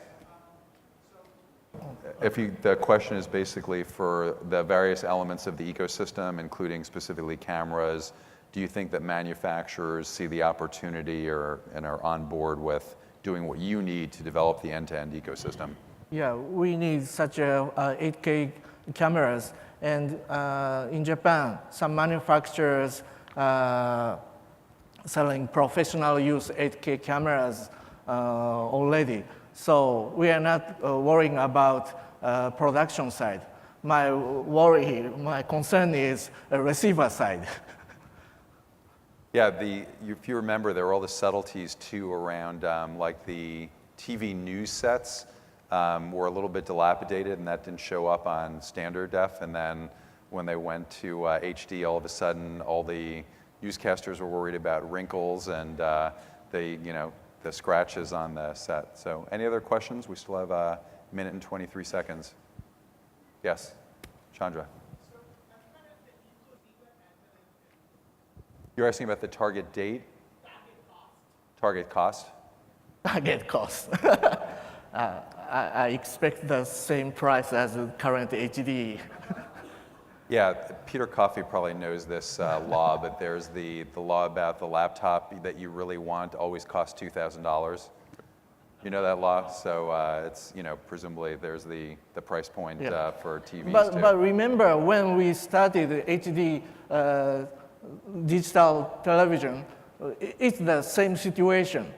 The question is basically for the various elements of the ecosystem, including specifically cameras. Do you think that manufacturers see the opportunity and are on board with doing what you need to develop the end-to-end ecosystem? Yeah, we need such a 8K cameras. And in Japan, some manufacturers selling professional use 8K cameras already. So we are not worrying about production side. My concern is a receiver side. Yeah, if you remember, there were all the subtleties too around like the TV news sets were a little bit dilapidated, and that didn't show up on standard def. And then when they went to HD, all of a sudden, all the newscasters were worried about wrinkles and the scratches on the set. So any other questions? We still have a minute and 23 seconds. Yes, Chandra. You're asking about the target date? Target cost. Target cost. I expect the same price as the current HD. Yeah, Peter Coffey probably knows this law, but there's the law about the laptop that you really want always costs $2,000. You know that law? So it's, presumably there's the price point for TVs too. But remember, when we started HD digital television, it's the same situation.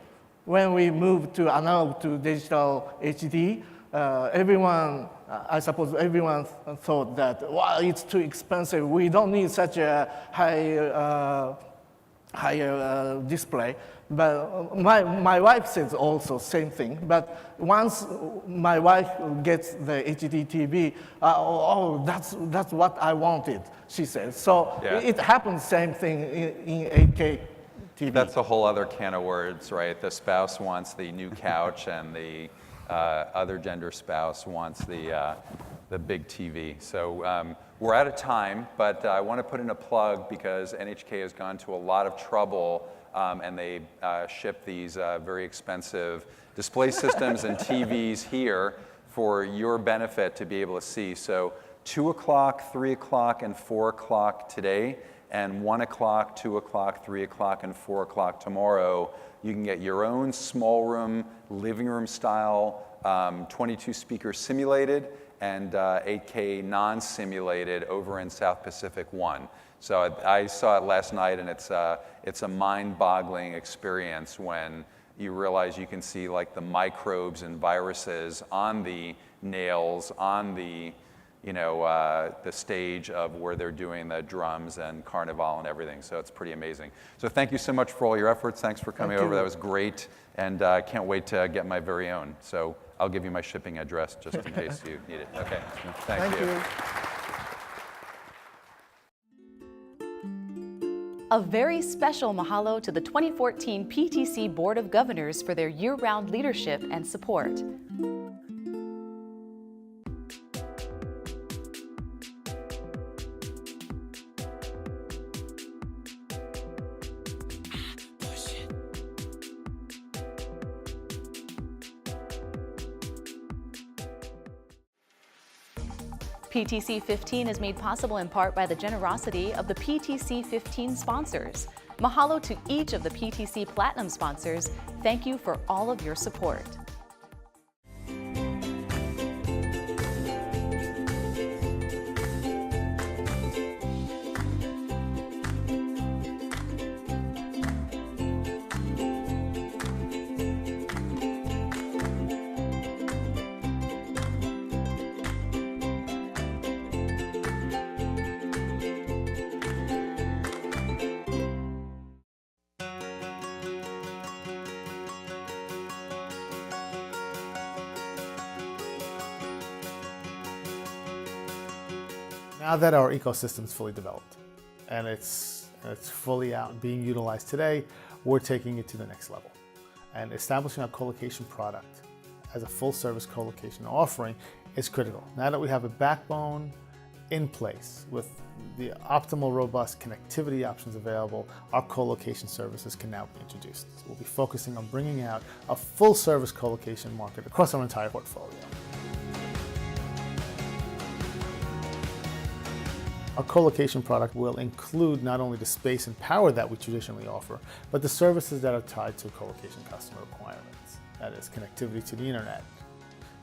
When we moved to analog to digital HD, I suppose everyone thought that, wow, it's too expensive. We don't need such a high higher display. But my wife says also same thing. But once my wife gets the HD TV, that's what I wanted, she says. So it happens same thing in 8K TV. That's a whole other can of words, right? The spouse wants the new couch, and the other gender spouse wants the big TV. So we're out of time, but I want to put in a plug because NHK has gone to a lot of trouble, and they ship these very expensive display systems and TVs here for your benefit to be able to see. So 2 o'clock, 3 o'clock, and 4 o'clock today, and 1 o'clock, 2 o'clock, 3 o'clock, and 4 o'clock tomorrow. You can get your own small room, living room style, 22 speaker simulated, and 8K non-simulated over in South Pacific 1. So I saw it last night, and it's a mind-boggling experience when you realize you can see like the microbes and viruses on the nails, on the the stage of where they're doing the drums and carnival and everything. So it's pretty amazing. So thank you so much for all your efforts. Thanks for coming over. That was great, and I can't wait to get my very own. So I'll give you my shipping address just in case you need it. Okay, thank you. A very special mahalo to the 2014 PTC Board of Governors for their year-round leadership and support. PTC'15 is made possible in part by the generosity of the PTC'15 sponsors. Mahalo to each of the PTC Platinum sponsors. Thank you for all of your support. Now that our ecosystem is fully developed and it's fully out and being utilized today, we're taking it to the next level. And establishing our colocation product as a full-service colocation offering is critical. Now that we have a backbone in place with the optimal, robust connectivity options available, our colocation services can now be introduced. So we'll be focusing on bringing out a full-service colocation market across our entire portfolio. Our colocation product will include not only the space and power that we traditionally offer, but the services that are tied to colocation customer requirements. That is connectivity to the internet,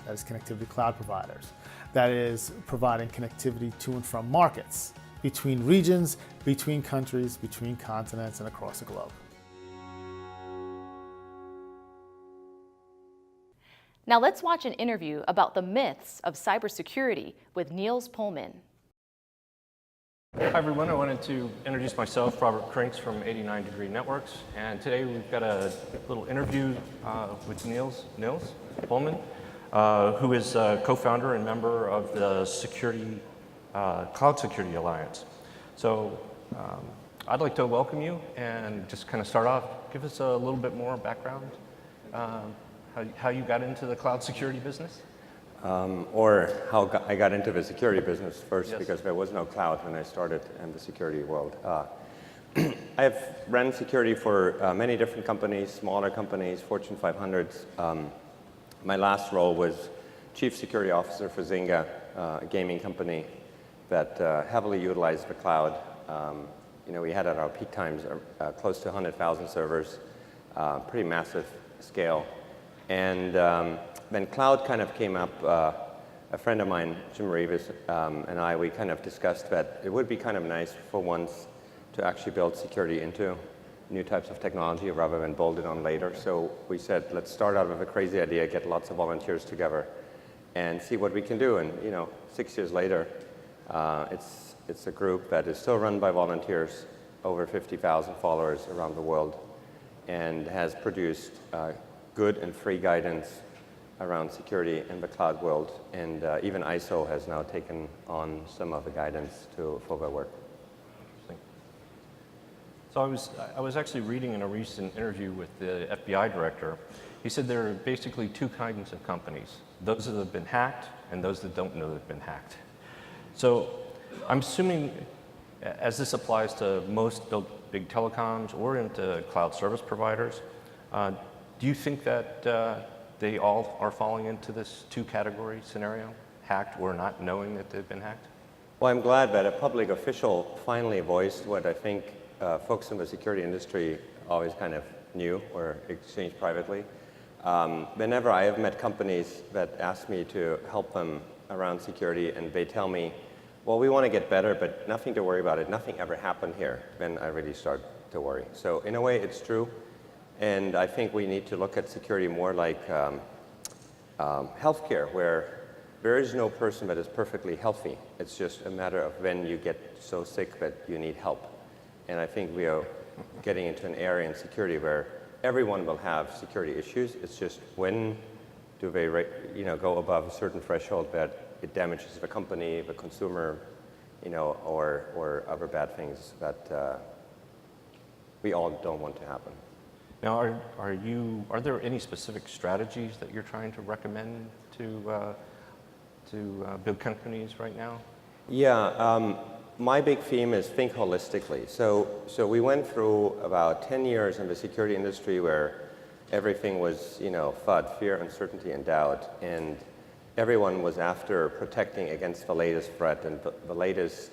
that is connectivity to cloud providers, that is providing connectivity to and from markets, between regions, between countries, between continents, and across the globe. Now let's watch an interview about the myths of cybersecurity with Niels Pullman. Hi everyone, I wanted to introduce myself, Robert Krinks from 89 Degree Networks, and today we've got a little interview with Niels Pullman, who is a co-founder and member of the Cloud Security Alliance. So I'd like to welcome you and just kind of start off, give us a little bit more background, how you got into the cloud security business. Or how I got into the security business first, Yes. because there was no cloud when I started in the security world. I've ran security for many different companies, smaller companies, Fortune 500s. My last role was Chief Security Officer for Zynga, a gaming company that heavily utilized the cloud. We had at our peak times close to 100,000 servers, pretty massive scale. And then cloud kind of came up. A friend of mine, Jim Reeves, and we kind of discussed that it would be kind of nice for once to actually build security into new types of technology rather than bolt it on later. So we said, let's start out with a crazy idea, get lots of volunteers together, and see what we can do. And 6 years later, it's a group that is still run by volunteers, over 50,000 followers around the world, and has produced good and free guidance around security in the cloud world. And even ISO has now taken on some of the guidance for their work. So I was actually reading in a recent interview with the FBI director. He said there are basically two kinds of companies: those that have been hacked and those that don't know they've been hacked. So I'm assuming, as this applies to most big telecoms or into cloud service providers, do you think that they all are falling into this two-category scenario, hacked or not knowing that they've been hacked? Well, I'm glad that a public official finally voiced what I think folks in the security industry always kind of knew or exchanged privately. Whenever I have met companies that ask me to help them around security and they tell me, well, we want to get better, but nothing to worry about it, nothing ever happened here, then I really start to worry. So in a way, it's true. And I think we need to look at security more like healthcare, where there is no person that is perfectly healthy. It's just a matter of when you get so sick that you need help. And I think we are getting into an area in security where everyone will have security issues. It's just when do they go above a certain threshold that it damages the company, the consumer, or other bad things that we all don't want to happen. Now, are there any specific strategies that you're trying to recommend to big companies right now? Yeah, my big theme is think holistically. So we went through about 10 years in the security industry where everything was, FUD, fear, uncertainty, and doubt, and everyone was after protecting against the latest threat and the latest,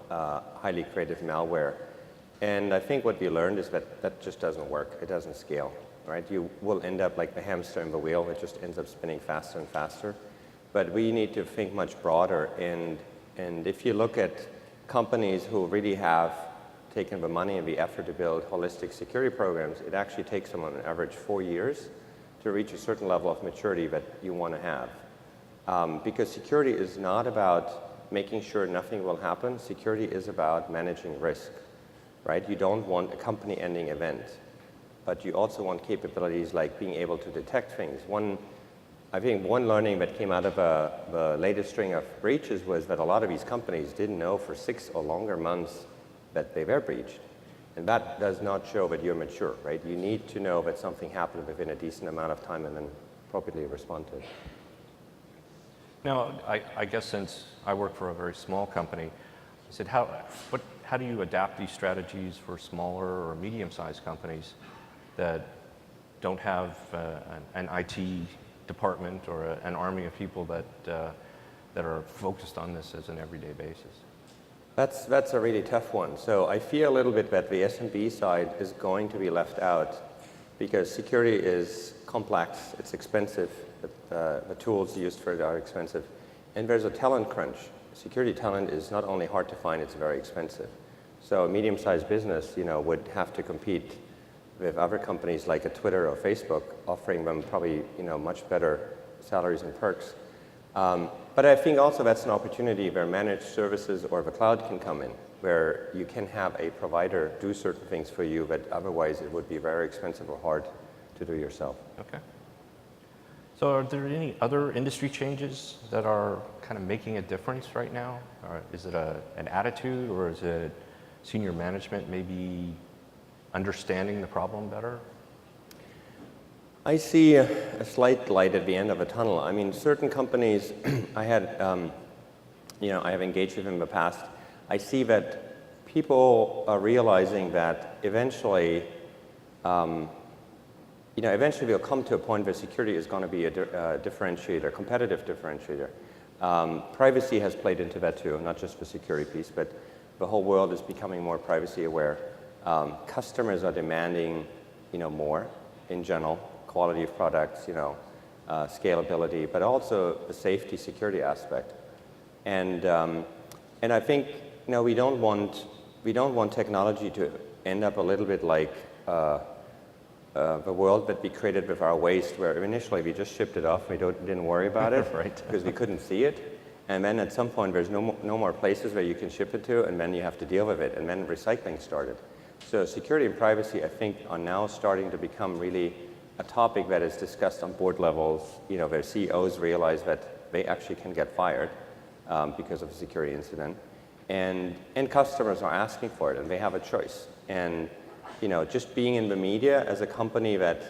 highly creative malware. And I think what we learned is that just doesn't work. It doesn't scale, right? You will end up like the hamster in the wheel. It just ends up spinning faster and faster. But we need to think much broader. And if you look at companies who really have taken the money and the effort to build holistic security programs, it actually takes them on average 4 years to reach a certain level of maturity that you want to have. Because security is not about making sure nothing will happen. Security is about managing risk, right? You don't want a company-ending event, but you also want capabilities like being able to detect things. I think one learning that came out of the latest string of breaches was that a lot of these companies didn't know for 6 or longer months that they were breached. And that does not show that you're mature, right? You need to know that something happened within a decent amount of time and then appropriately respond to it. Now, I guess since I work for a very small company, I said, how do you adapt these strategies for smaller or medium-sized companies that don't have an IT department or an army of people that are focused on this as an everyday basis? That's a really tough one. So I fear a little bit that the SMB side is going to be left out because security is complex, it's expensive, the tools used for it are expensive, and there's a talent crunch. Security talent is not only hard to find, it's very expensive. So a medium-sized business, would have to compete with other companies like a Twitter or Facebook, offering them probably, much better salaries and perks. But I think also that's an opportunity where managed services or the cloud can come in, where you can have a provider do certain things for you, but otherwise it would be very expensive or hard to do yourself. Okay. So are there any other industry changes that are kind of making a difference right now? Or is it an attitude, or is it senior management maybe understanding the problem better? I see a slight light at the end of a tunnel. I mean, certain companies I have engaged with in the past, I see that people are realizing that eventually, eventually we'll come to a point where security is going to be a differentiator, competitive differentiator. Privacy has played into that too, not just the security piece, but the whole world is becoming more privacy aware. Customers are demanding, more in general. Quality of products, scalability, but also the safety security aspect. And I think we don't want technology to end up a little bit like the world that we created with our waste, where initially we just shipped it off, we didn't worry about it right. because we couldn't see it. And then at some point, there's no more places where you can ship it to, and then you have to deal with it, and then recycling started. So security and privacy, I think, are now starting to become really a topic that is discussed on board levels, you know, where CEOs realize that they actually can get fired because of a security incident. And customers are asking for it, and they have a choice. And, you know, just being in the media as a company that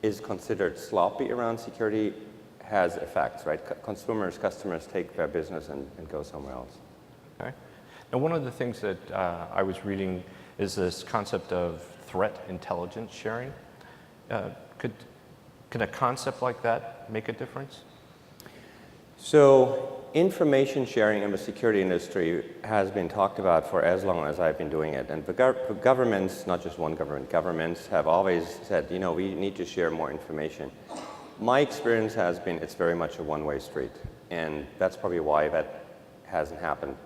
is considered sloppy around security has effects, right? Customers take their business and go somewhere else. Okay. Now, one of the things that I was reading is this concept of threat intelligence sharing. Could a concept like that make a difference? So information sharing in the security industry has been talked about for as long as I've been doing it. And the governments, not just one government, governments have always said, you know, we need to share more information. My experience has been it's very much a one-way street. And that's probably why that hasn't happened.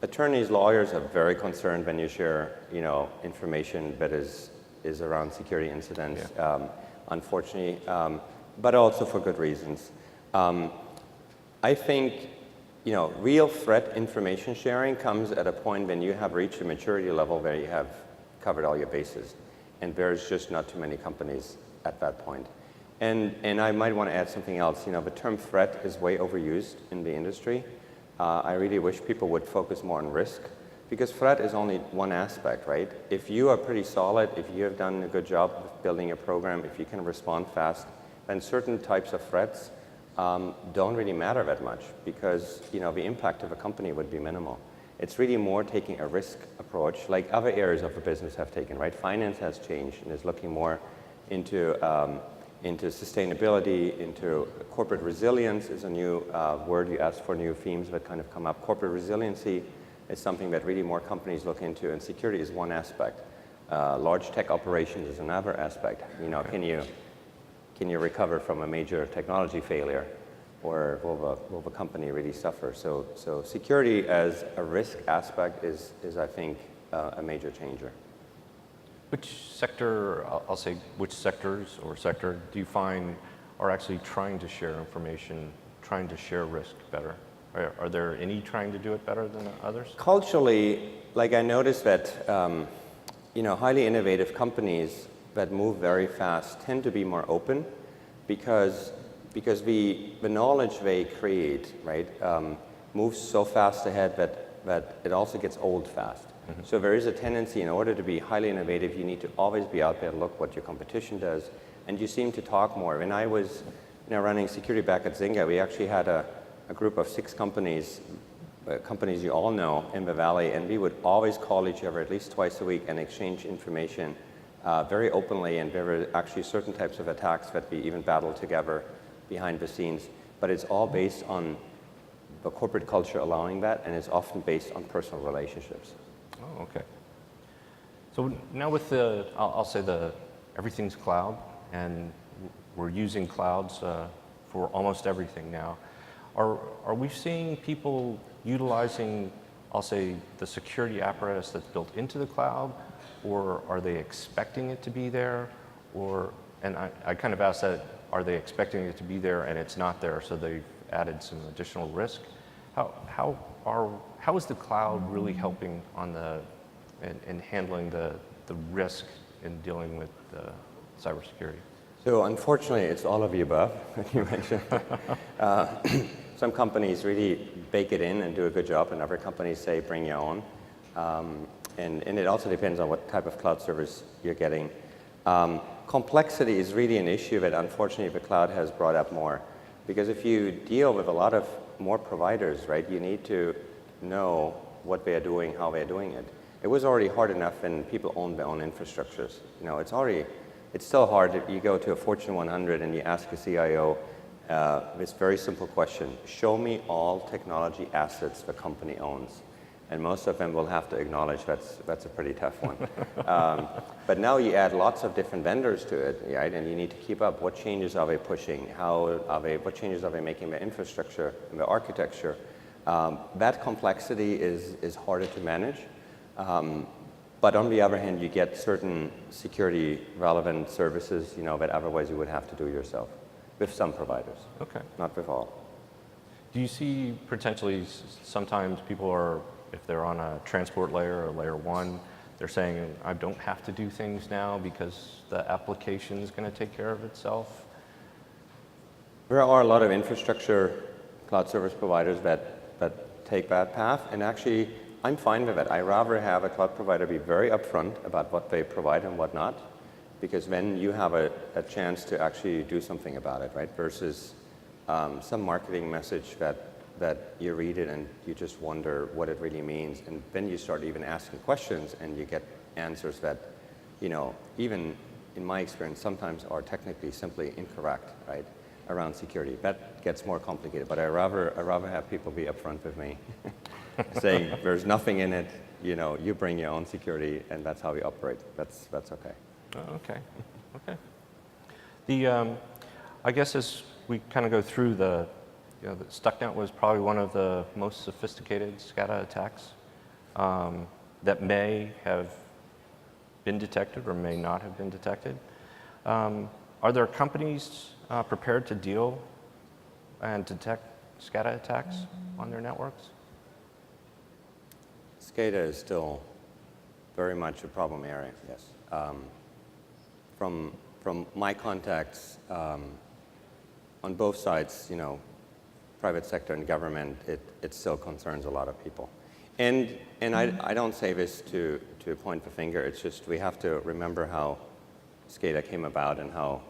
Attorneys, lawyers are very concerned when you share, you know, information that is around security incidents, unfortunately, but also for good reasons. I think, you know, real threat information sharing comes at a point when you have reached a maturity level where you have covered all your bases. And there's just not too many companies at that point. And I might want to add something else. You know, the term threat is way overused in the industry. I really wish people would focus more on risk, because threat is only one aspect, right? If you are pretty solid, if you have done a good job of building a program, if you can respond fast, then certain types of threats don't really matter that much, because, you know, the impact of a company would be minimal. It's really more taking a risk approach, like other areas of the business have taken, right? Finance has changed and is looking more into sustainability, into corporate resilience is a new word. You asked for new themes that kind of come up. Corporate resiliency is something that really more companies look into, and security is one aspect. Large tech operations is another aspect. You know, can you recover from a major technology failure, or will the company really suffer? So security as a risk aspect is I think, a major changer. Which sector, I'll say, which sectors or sector do you find are actually trying to share information, trying to share risk better? Are there any trying to do it better than others? Culturally, like I noticed that, you know, highly innovative companies that move very fast tend to be more open, because the knowledge they create, right, moves so fast ahead that it also gets old fast. Mm-hmm. So there is a tendency, in order to be highly innovative, you need to always be out there and look what your competition does, and you seem to talk more. When I was, you know, running security back at Zynga, we actually had a group of 6 companies you all know in the Valley, and we would always call each other at least twice a week and exchange information very openly, and there were actually certain types of attacks that we even battled together behind the scenes. But it's all based on the corporate culture allowing that, and it's often based on personal relationships. Oh, okay. So now with I'll say everything's cloud, and we're using clouds for almost everything now. Are we seeing people utilizing, I'll say, the security apparatus that's built into the cloud, or are they expecting it to be there? And I kind of asked that, are they expecting it to be there and it's not there, so they've added some additional risk? How is the cloud really helping on in handling the risk in dealing with cybersecurity? So unfortunately, it's all of the above, like you mentioned. Some companies really bake it in and do a good job, and other companies say bring your own. And it also depends on what type of cloud service you're getting. Complexity is really an issue that unfortunately the cloud has brought up more, because if you deal with a lot of more providers, right, you need to know what they are doing, how they're doing it. It was already hard enough when people own their own infrastructures. You know, it's still hard if you go to a Fortune 100 and you ask a CIO this very simple question: show me all technology assets the company owns. And most of them will have to acknowledge that's a pretty tough one. But now you add lots of different vendors to it, right? And you need to keep up. What changes are they pushing? What changes are they making in their infrastructure, in their architecture? That complexity is harder to manage. But on the other hand, you get certain security relevant services, you know, that otherwise you would have to do yourself with some providers. Okay. Not with all. Do you see potentially sometimes people are, if they're on a transport layer or layer 1, they're saying, I don't have to do things now because the application is going to take care of itself? There are a lot of infrastructure cloud service providers that take that path, and actually I'm fine with it. I rather have a cloud provider be very upfront about what they provide and what not, because then you have a chance to actually do something about it, right? Versus some marketing message that you read it and you just wonder what it really means, and then you start even asking questions and you get answers that, you know, even in my experience sometimes are technically simply incorrect, right? Around security. That gets more complicated, but I rather have people be upfront with me, saying there's nothing in it, you know, you bring your own security, and that's how we operate. That's okay. Oh, okay. Okay. The I guess as we kind of go through the StuckNet was probably one of the most sophisticated SCADA attacks that may have been detected or may not have been detected. Are there companies prepared to deal and detect SCADA attacks on their networks? SCADA is still very much a problem area, yes. From my contacts on both sides, you know, private sector and government, it still concerns a lot of people. And I don't say this to point the finger, it's just we have to remember how SCADA came about and how,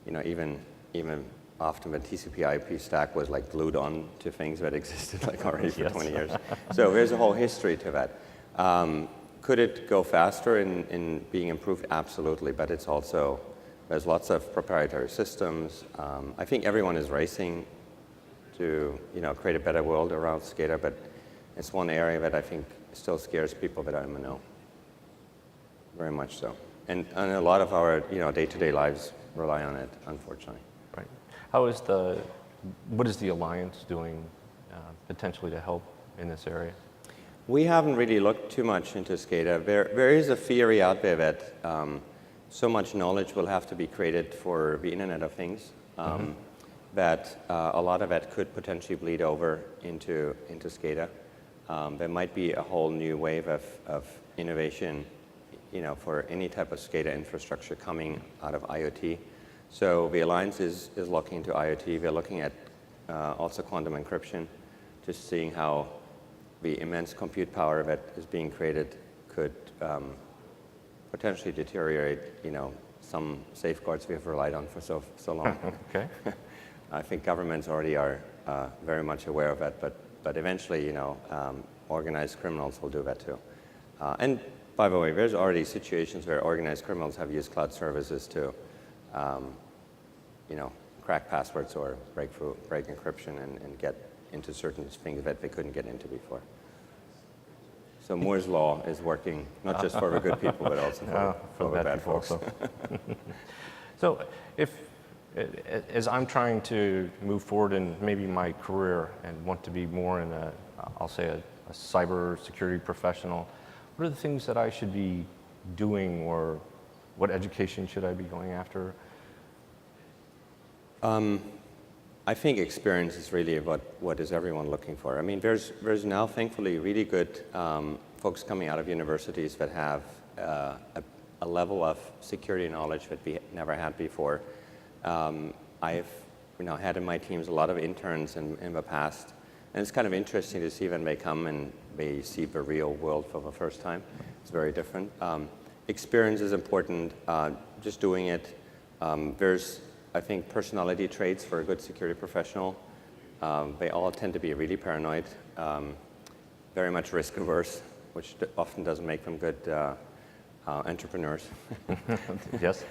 you know, even often the TCP/IP stack was like glued on to things that existed like already for 20 years. So there's a whole history to that. Could it go faster in being improved? Absolutely, but it's also, there's lots of proprietary systems. I think everyone is racing to, you know, create a better world around SCADA, but it's one area that I think still scares people that are in the know. Very much so. And a lot of our, you know, day-to-day lives rely on it, unfortunately. Right. What is the Alliance doing potentially to help in this area? We haven't really looked too much into SCADA. There is a theory out there that so much knowledge will have to be created for the Internet of Things that a lot of it could potentially bleed over into SCADA. There might be a whole new wave of innovation, you know, for any type of SCADA infrastructure coming out of IoT. So the Alliance is looking into IoT. We're looking at also quantum encryption, just seeing how the immense compute power that is being created could potentially deteriorate, you know, some safeguards we have relied on for so long. Okay. I think governments already are very much aware of that, but eventually, you know, organized criminals will do that too. And by the way, there's already situations where organized criminals have used cloud services to, you know, crack passwords or break encryption and get into certain things that they couldn't get into before. So Moore's Law is working not just for the good people, but also for the bad folks. So as I'm trying to move forward in maybe my career and want to be more in I'll say a cyber security professional, what are the things that I should be doing, or what education should I be going after? I think experience is really what is everyone looking for. I mean, there's now thankfully really good folks coming out of universities that have a level of security knowledge that we never had before. I've had in my teams a lot of interns in the past, and it's kind of interesting to see when they come and they see the real world for the first time. It's very different. Experience is important, just doing it. There's, I think, personality traits for a good security professional. They all tend to be really paranoid, very much risk averse, which often doesn't make them good entrepreneurs. Yes.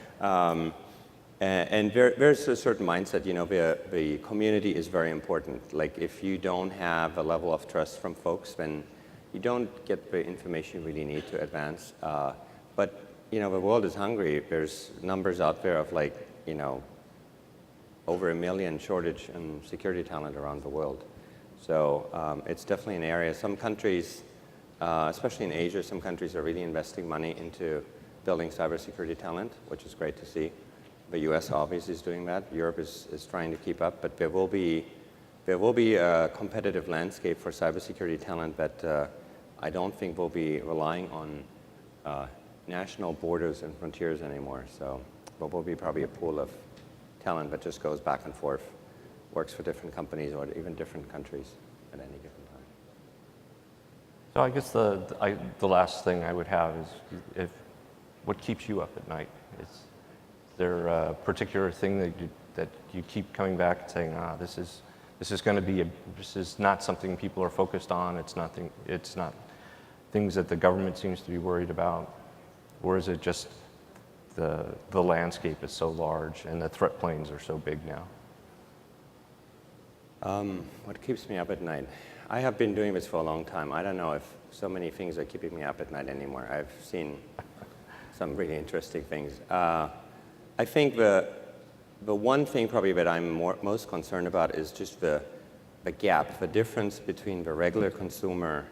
And there's a certain mindset, you know, the community is very important. Like if you don't have a level of trust from folks, then you don't get the information you really need to advance. But, you know, the world is hungry. There's numbers out there of like, you know, over 1 million shortage in security talent around the world. So it's definitely an area. Some countries, especially in Asia, some countries are really investing money into building cybersecurity talent, which is great to see. The US obviously is doing that. Europe is trying to keep up, but there will be there will be a competitive landscape for cybersecurity talent, but I don't think we'll be relying on national borders and frontiers anymore. So, but will be probably a pool of talent that just goes back and forth, works for different companies or even different countries at any given time. So I guess the last thing I would have is what keeps you up at night? Is there a particular thing that you keep coming back and saying, this is going to be this is not something people are focused on. It's not things that the government seems to be worried about, or is it just the landscape is so large and the threat planes are so big now? What keeps me up at night? I have been doing this for a long time. I don't know if so many things are keeping me up at night anymore. I've seen some really interesting things. I think the one thing probably that I'm most concerned about is just the gap, the difference between the regular consumer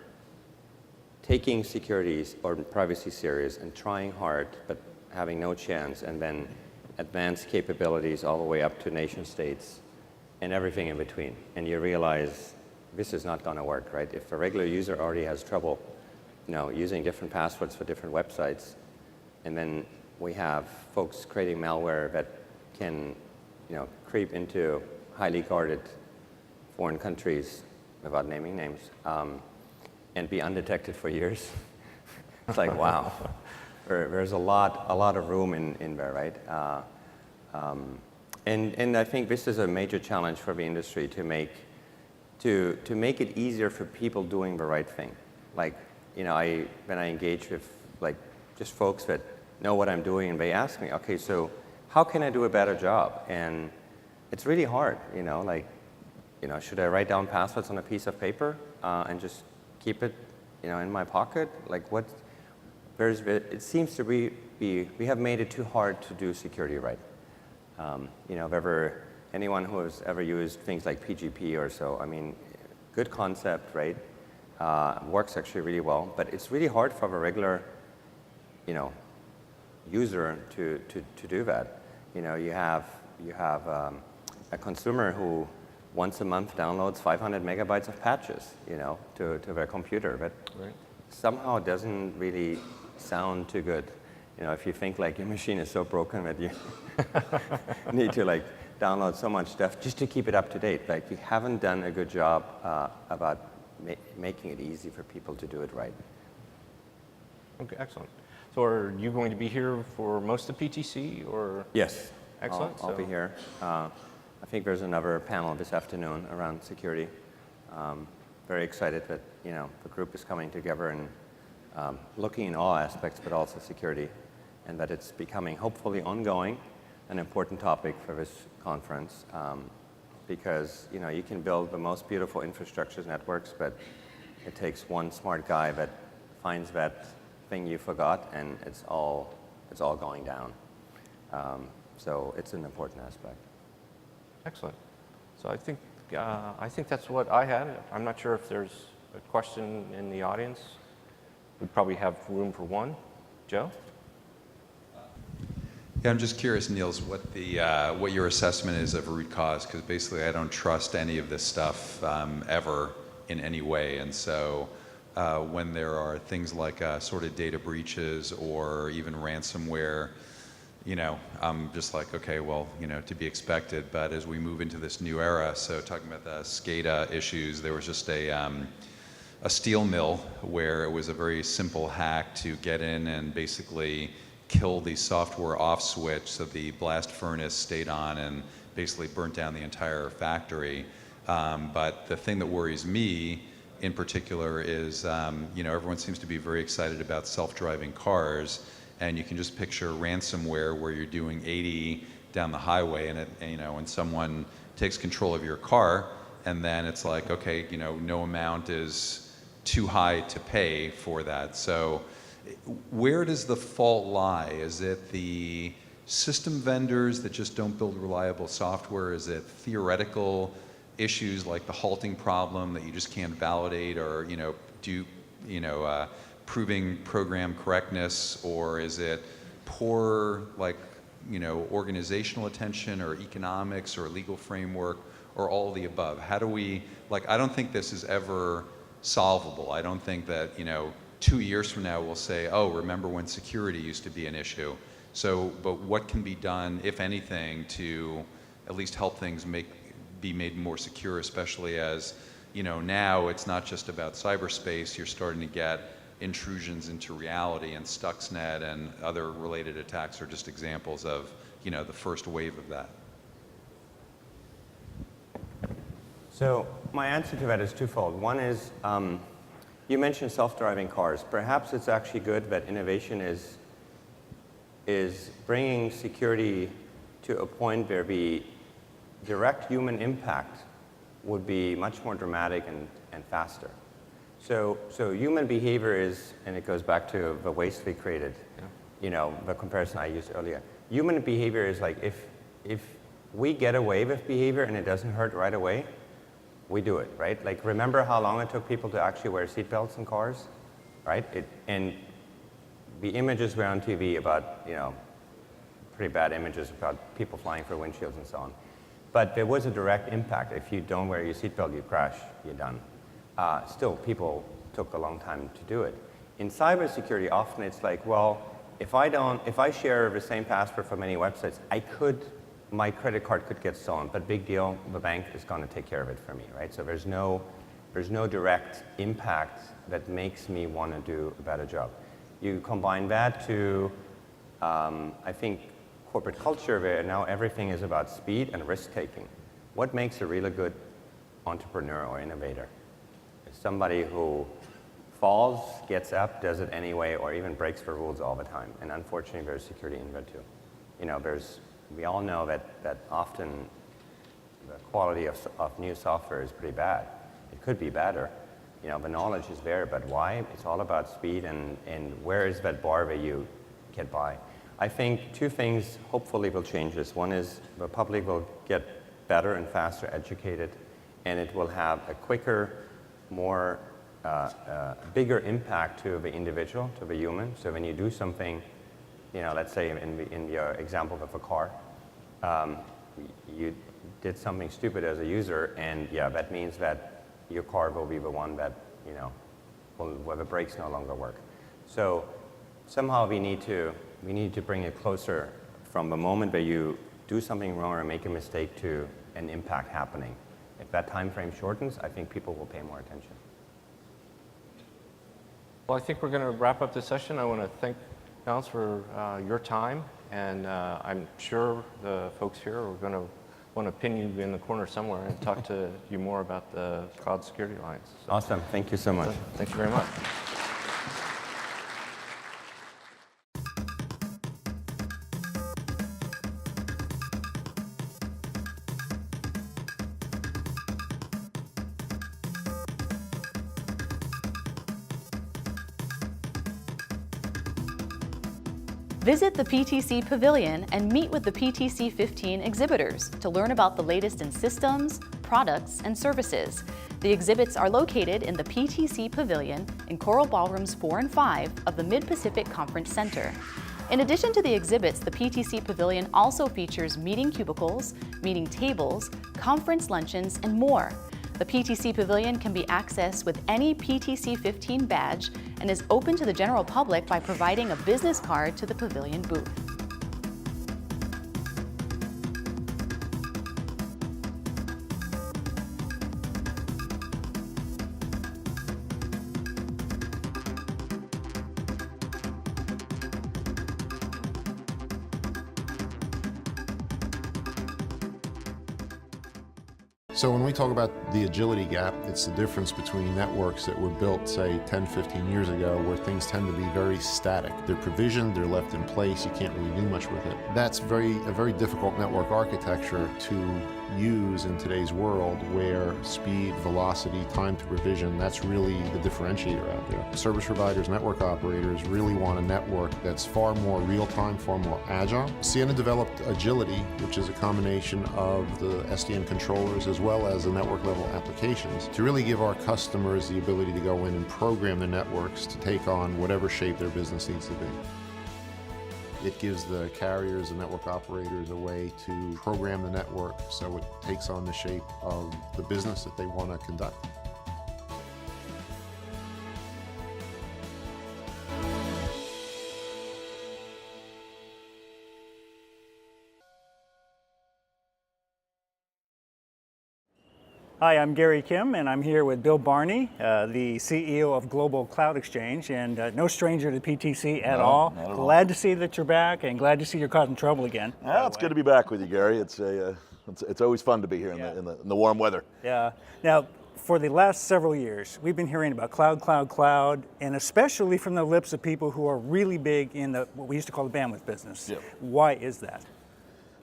taking security or privacy serious and trying hard but having no chance, and then advanced capabilities all the way up to nation states and everything in between. And you realize this is not going to work, right? If a regular user already has trouble, using different passwords for different websites, and then we have folks creating malware that can, creep into highly guarded foreign countries, without naming names, and be undetected for years. It's like, wow. There's a lot of room in there, right? And I think this is a major challenge for the industry to make it easier for people doing the right thing. Like, when I engage with just folks that know what I'm doing, and they ask me, okay, so how can I do a better job? And it's really hard, should I write down passwords on a piece of paper and just keep it, in my pocket? Like what? It seems to be we have made it too hard to do security right. Anyone who has ever used things like PGP or so, I mean, good concept, right? Works actually really well, but it's really hard for a regular, user to do that. You have a consumer who once a month downloads 500 megabytes of patches, to their computer, but somehow it doesn't really sound too good. If you think like your machine is so broken that you need to download so much stuff just to keep it up to date. Like you haven't done a good job about making it easy for people to do it right. Okay, excellent. So are you going to be here for most of PTC, or? Yes. Excellent. I'll be here. I think there's another panel this afternoon around security. Very excited that the group is coming together and looking in all aspects, but also security, and that it's becoming hopefully ongoing an important topic for this conference. Because you can build the most beautiful infrastructures networks, but it takes one smart guy that finds that thing you forgot, and it's all going down. So it's an important aspect. Excellent. So I think that's what I had. I'm not sure if there's a question in the audience. We'd probably have room for one. Joe? Yeah, I'm just curious, Niels, what your assessment is of root cause, because basically I don't trust any of this stuff ever in any way, and so when there are things like sort of data breaches or even ransomware, I'm just like, okay, well, to be expected. But as we move into this new era, so talking about the SCADA issues, there was just a steel mill where it was a very simple hack to get in and basically kill the software off switch so the blast furnace stayed on and basically burnt down the entire factory. But the thing that worries me in particular is, everyone seems to be very excited about self-driving cars, and you can just picture ransomware where you're doing 80 down the highway and someone takes control of your car, and then it's like, okay, no amount is too high to pay for that. So where does the fault lie? Is it the system vendors that just don't build reliable software? Is it theoretical issues like the halting problem that you just can't validate, or proving program correctness, or is it poor organizational attention or economics or legal framework, or all of the above? How do we, like, I don't think this is ever solvable. I don't think that, 2 years from now we'll say, oh, remember when security used to be an issue. So, but what can be done, if anything, to at least help things be made more secure, especially as, now it's not just about cyberspace, you're starting to get intrusions into reality, and Stuxnet and other related attacks are just examples of, the first wave of that. So my answer to that is twofold. One is, you mentioned self-driving cars. Perhaps it's actually good that innovation is bringing security to a point where the direct human impact would be much more dramatic and faster. So human behavior is, and it goes back to the waste we created, the comparison I used earlier. Human behavior is like, if we get away with behavior and it doesn't hurt right away, we do it, right? Like, remember how long it took people to actually wear seatbelts in cars, right? And the images were on TV about, pretty bad images about people flying through windshields and so on. But there was a direct impact. If you don't wear your seatbelt, you crash, you're done. Still, people took a long time to do it. In cybersecurity, often it's like, well, if I share the same password for many websites, my credit card could get stolen, but big deal, the bank is going to take care of it for me, right? So there's no direct impact that makes me want to do a better job. You combine that to, I think, corporate culture where now everything is about speed and risk-taking. What makes a really good entrepreneur or innovator? It's somebody who falls, gets up, does it anyway, or even breaks the rules all the time. And unfortunately, there's security in there too. We all know that often the quality of new software is pretty bad. It could be better. The knowledge is there, but why? It's all about speed and where is that bar where you get by. I think two things hopefully will change this. One is the public will get better and faster educated, and it will have a quicker, more bigger impact to the individual, to the human. So when you do something, let's say in your example of a car, you did something stupid as a user, and that means that your car will be the one that, where the brakes no longer work. So somehow we need to bring it closer from the moment where you do something wrong or make a mistake to an impact happening. If that time frame shortens, I think people will pay more attention. Well, I think we're going to wrap up this session. I want to thank Nels for your time, and I'm sure the folks here are going to want to pin you in the corner somewhere and talk to you more about the Cloud Security Alliance. So, awesome. Thank you so much. Thank you very much. Visit the PTC Pavilion and meet with the PTC'15 exhibitors to learn about the latest in systems, products, and services. The exhibits are located in the PTC Pavilion in Coral Ballrooms 4 and 5 of the Mid-Pacific Conference Center. In addition to the exhibits, the PTC Pavilion also features meeting cubicles, meeting tables, conference luncheons, and more. The PTC Pavilion can be accessed with any PTC'15 badge and is open to the general public by providing a business card to the Pavilion booth. So when we talk about the agility gap, it's the difference between networks that were built, say, 10, 15 years ago, where things tend to be very static. They're provisioned, they're left in place, you can't really do much with it. That's a very difficult network architecture to use in today's world, where speed, velocity, time to provision, that's really the differentiator out there. Service providers, network operators really want a network that's far more real-time, far more agile. Ciena developed agility, which is a combination of the SDN controllers as well as the network level applications, to really give our customers the ability to go in and program their networks to take on whatever shape their business needs to be. It gives the carriers and network operators a way to program the network so it takes on the shape of the business that they want to conduct. Hi, I'm Gary Kim, and I'm here with Bill Barney, the CEO of Global Cloud Exchange, and no stranger to PTC at all. Not at Glad to see that you're back, and glad to see you're causing trouble again. Well, it's good to be back with you, Gary. It's always fun to be here in the warm weather. Yeah. Now, for the last several years, we've been hearing about cloud, cloud, cloud, and especially from the lips of people who are really big in what we used to call the bandwidth business. Yeah. Why is that?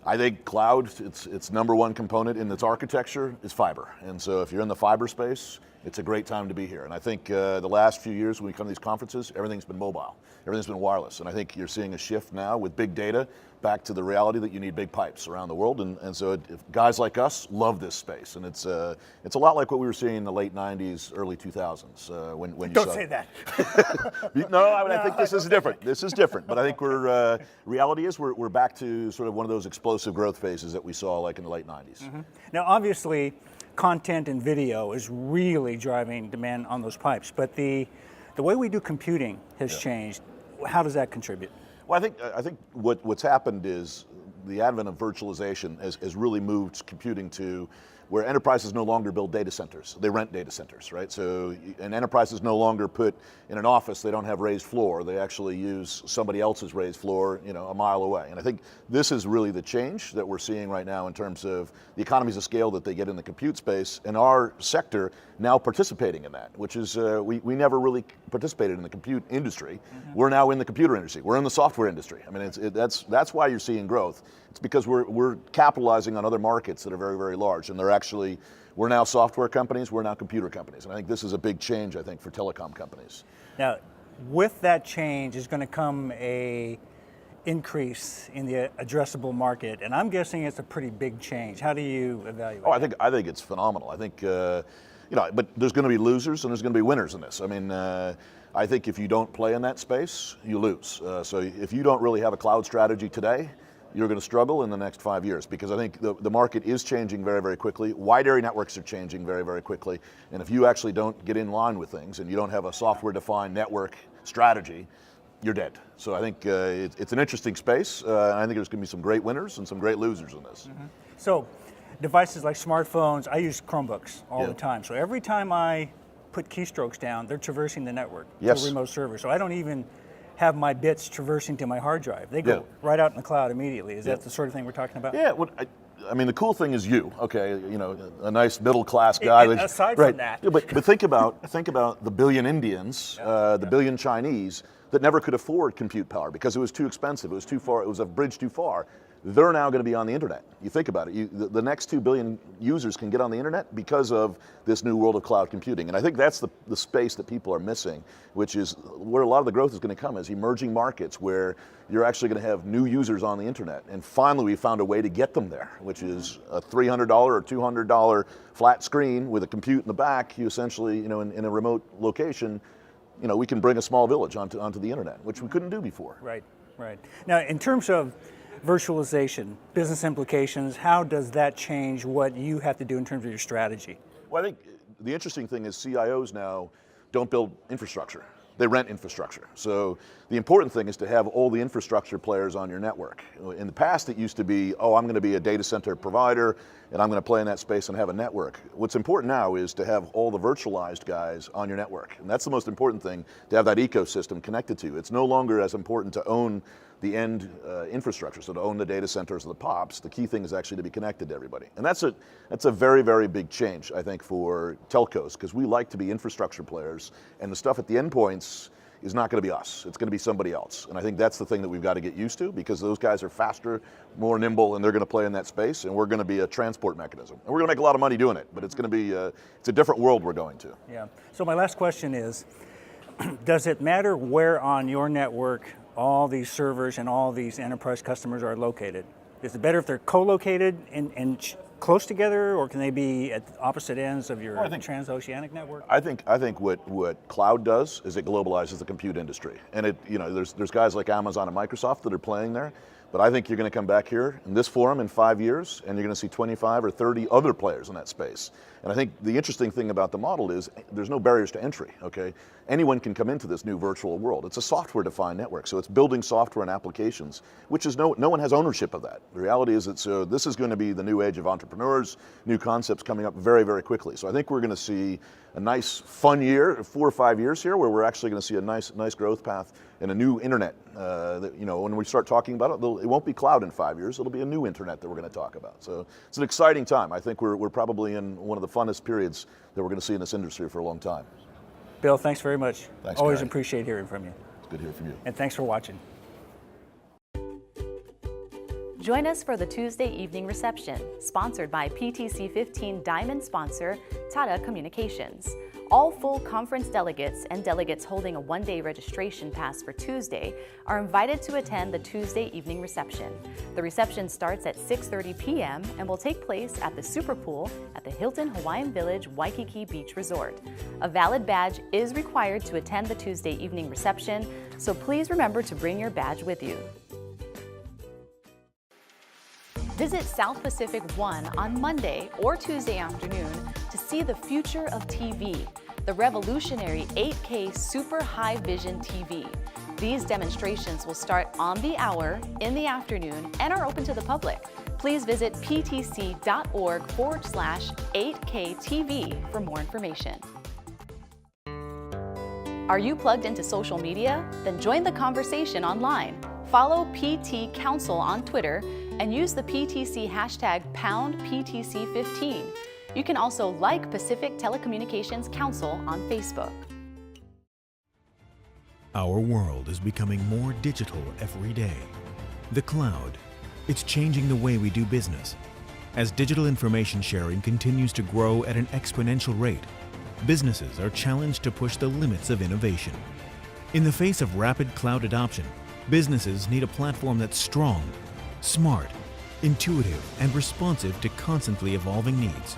I think cloud, its number one component in its architecture is fiber. And so if you're in the fiber space, it's a great time to be here. And I think the last few years when we come to these conferences, everything's been mobile. Everything's been wireless. And I think you're seeing a shift now with big data back to the reality that you need big pipes around the world. And so guys like us love this space. And it's a lot like what we were seeing in the late 90s, early 2000s. When you Don't saw say that. No, I think this is different. This is different. But I think reality is we're back to sort of one of those explosive growth phases that we saw like in the late 90s. Mm-hmm. Now, obviously, content and video is really driving demand on those pipes. But the way we do computing has changed. How does that contribute? Well, I think what's happened is the advent of virtualization has really moved computing to where enterprises no longer build data centers. They rent data centers, right? So, and enterprises no longer put in an office, they don't have raised floor. They actually use somebody else's raised floor, a mile away. And I think this is really the change that we're seeing right now in terms of the economies of scale that they get in the compute space, and our sector now participating in that, which is, we never really participated in the compute industry. Mm-hmm. We're now in the computer industry. We're in the software industry. I mean, that's why you're seeing growth. It's because we're capitalizing on other markets that are very, very large, and we're now software companies, we're now computer companies. And I think this is a big change, I think, for telecom companies. Now, with that change is going to come a increase in the addressable market, and I'm guessing it's a pretty big change. How do you evaluate that? I think it's phenomenal. I think, but there's going to be losers and there's going to be winners in this. I mean, I think if you don't play in that space, you lose. So if you don't really have a cloud strategy today, you're going to struggle in the next 5 years, because I think the market is changing very, very quickly. Wide area networks are changing very, very quickly. And if you actually don't get in line with things and you don't have a software-defined network strategy, you're dead. So I think it's an interesting space. I think there's going to be some great winners and some great losers in this. Mm-hmm. So devices like smartphones, I use Chromebooks all the time. So every time I put keystrokes down, they're traversing the network to a remote server. So I don't even have my bits traversing to my hard drive. They go right out in the cloud immediately. Is that the sort of thing we're talking about? Yeah. Well, I mean, the cool thing is a nice middle class guy. Aside from that. Yeah, but think about the billion Indians, the billion Chinese that never could afford compute power because it was too expensive. It was too far. It was a bridge too far. They're now going to be on the internet. You think about it. The next 2 billion users can get on the internet because of this new world of cloud computing. And I think that's the space that people are missing, which is where a lot of the growth is going to come, is emerging markets where you're actually going to have new users on the internet. And finally, we found a way to get them there, which is a $300 or $200 flat screen with a compute in the back. You essentially, in a remote location, we can bring a small village onto the internet, which we couldn't do before. Right. Now, in terms of virtualization, business implications, how does that change what you have to do in terms of your strategy? Well, I think the interesting thing is CIOs now don't build infrastructure. They rent infrastructure. So the important thing is to have all the infrastructure players on your network. In the past, it used to be, I'm going to be a data center provider, and I'm going to play in that space and have a network. What's important now is to have all the virtualized guys on your network. And that's the most important thing, to have that ecosystem connected to. It's no longer as important to own the end infrastructure, so to own the data centers or the POPs. The key thing is actually to be connected to everybody. And that's a very, very big change, I think, for telcos, because we like to be infrastructure players, and the stuff at the endpoints is not going to be us. It's going to be somebody else. And I think that's the thing that we've got to get used to, because those guys are faster, more nimble, and they're going to play in that space, and we're going to be a transport mechanism. And we're going to make a lot of money doing it, but it's going to be, it's a different world we're going to. Yeah. So my last question is, does it matter where on your network all these servers and all these enterprise customers are located? Is it better if they're co-located in close together, or can they be at opposite ends of your transoceanic network? I think what cloud does is it globalizes the compute industry, and there's guys like Amazon and Microsoft that are playing there. But I think you're going to come back here in this forum in 5 years, and you're going to see 25 or 30 other players in that space. And I think the interesting thing about the model is there's no barriers to entry, okay? Anyone can come into this new virtual world. It's a software-defined network, so it's building software and applications, which is no one has ownership of that. The reality is that this is going to be the new age of entrepreneurs, new concepts coming up very, very quickly. So I think we're going to see a nice, fun year, 4 or 5 years here, where we're actually going to see a nice growth path and a new internet. When we start talking about it, it won't be cloud in 5 years. It'll be a new internet that we're going to talk about. So it's an exciting time. I think we're probably in one of the funnest periods that we're going to see in this industry for a long time. Bill, thanks very much. Thanks, Always Gary. appreciate hearing from you. It's good to hear from you. And thanks for watching. Join us for the Tuesday evening reception, sponsored by PTC'15 Diamond sponsor, Tata Communications. All full conference delegates and delegates holding a one-day registration pass for Tuesday are invited to attend the Tuesday evening reception. The reception starts at 6:30 p.m. and will take place at the Super Pool at the Hilton Hawaiian Village Waikiki Beach Resort. A valid badge is required to attend the Tuesday evening reception, so please remember to bring your badge with you. Visit South Pacific 1 on Monday or Tuesday afternoon to see the future of TV, the revolutionary 8K Super High Vision TV. These demonstrations will start on the hour in the afternoon and are open to the public. Please visit ptc.org/8KTV for more information. Are you plugged into social media? Then join the conversation online. Follow PT Council on Twitter and use the PTC hashtag #PTC'15. You can also like Pacific Telecommunications Council on Facebook. Our world is becoming more digital every day. The cloud, it's changing the way we do business. As digital information sharing continues to grow at an exponential rate, businesses are challenged to push the limits of innovation. In the face of rapid cloud adoption, businesses need a platform that's strong, smart, intuitive, and responsive to constantly evolving needs.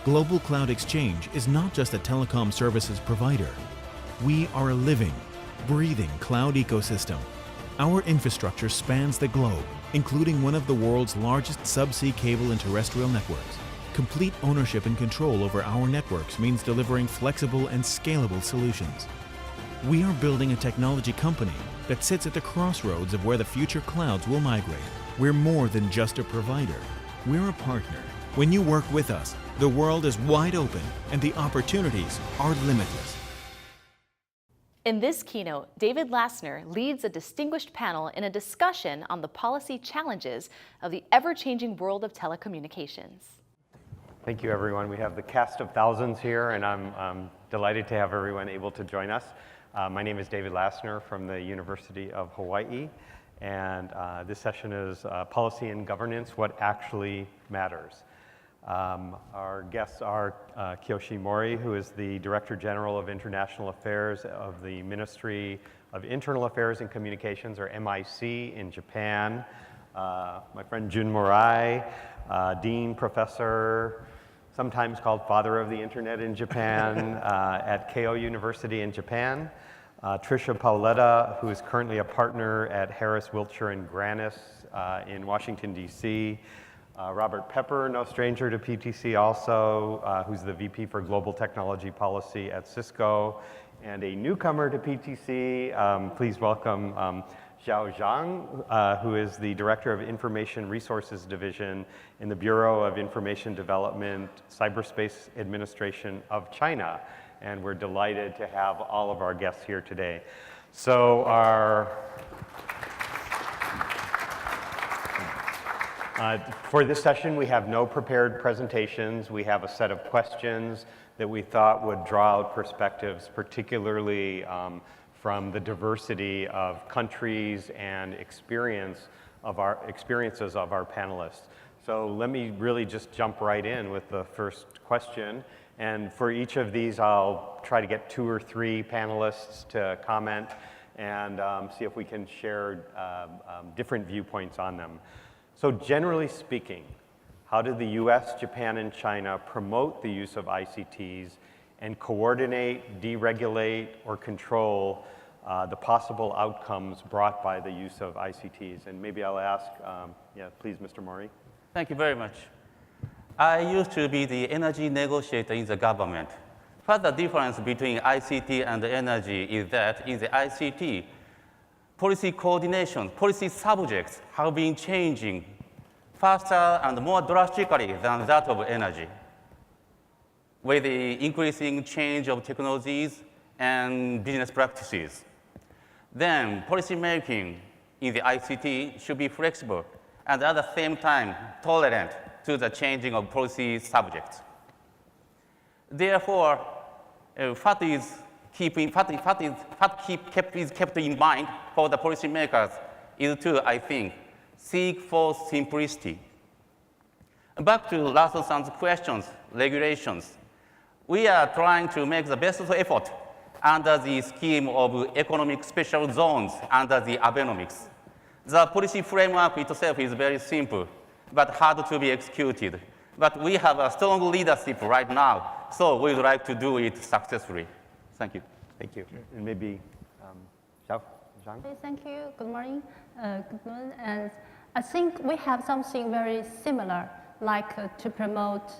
Global Cloud Exchange is not just a telecom services provider. We are a living, breathing cloud ecosystem. Our infrastructure spans the globe, including one of the world's largest subsea cable and terrestrial networks. Complete ownership and control over our networks means delivering flexible and scalable solutions. We are building a technology company that sits at the crossroads of where the future clouds will migrate. We're more than just a provider. We're a partner. When you work with us, the world is wide open and the opportunities are limitless. In this keynote, David Lassner leads a distinguished panel in a discussion on the policy challenges of the ever-changing world of telecommunications. Thank you, everyone. We have the cast of thousands here, and I'm delighted to have everyone able to join us. My name is David Lassner from the University of Hawaii, and this session is Policy and Governance, What Actually Matters. Our guests are Kiyoshi Mori, who is the Director General of International Affairs of the Ministry of Internal Affairs and Communications, or MIC, in Japan. My friend Jun Murai, Dean Professor, sometimes called Father of the Internet in Japan, at Keio University in Japan. Tricia Paoletta, who is currently a partner at Harris, Wiltshire, and Grannis in Washington, D.C. Robert Pepper, no stranger to PTC also, who's the VP for Global Technology Policy at Cisco. And a newcomer to PTC, please welcome Xiao Zhang, who is the Director of Information Resources Division in the Bureau of Information Development, Cyberspace Administration of China. And we're delighted to have all of our guests here today. So for this session, we have no prepared presentations. We have a set of questions that we thought would draw out perspectives, particularly from the diversity of countries and experiences of our panelists. So let me really just jump right in with the first question. And for each of these, I'll try to get 2 or 3 panelists to comment and see if we can share different viewpoints on them. So generally speaking, how do the US, Japan, and China promote the use of ICTs and coordinate, deregulate, or control the possible outcomes brought by the use of ICTs? And maybe I'll ask, yeah, please, Mr. Mori. Thank you very much. I used to be the energy negotiator in the government. What the difference between ICT and energy is that in the ICT, policy coordination, policy subjects have been changing faster and more drastically than that of energy, with the increasing change of technologies and business practices. Then policy making in the ICT should be flexible and at the same time tolerant to the changing of policy subjects. Therefore, what is kept in mind for the policymakers is to, I think, seek for simplicity. Back to Russell-san's questions, regulations. We are trying to make the best effort under the scheme of economic special zones under the Abenomics. The policy framework itself is very simple, but hard to be executed. But we have a strong leadership right now, so we would like to do it successfully. Thank you. Thank you. And maybe Zhang? Thank you. Good morning. Good noon. And I think we have something very similar, like to promote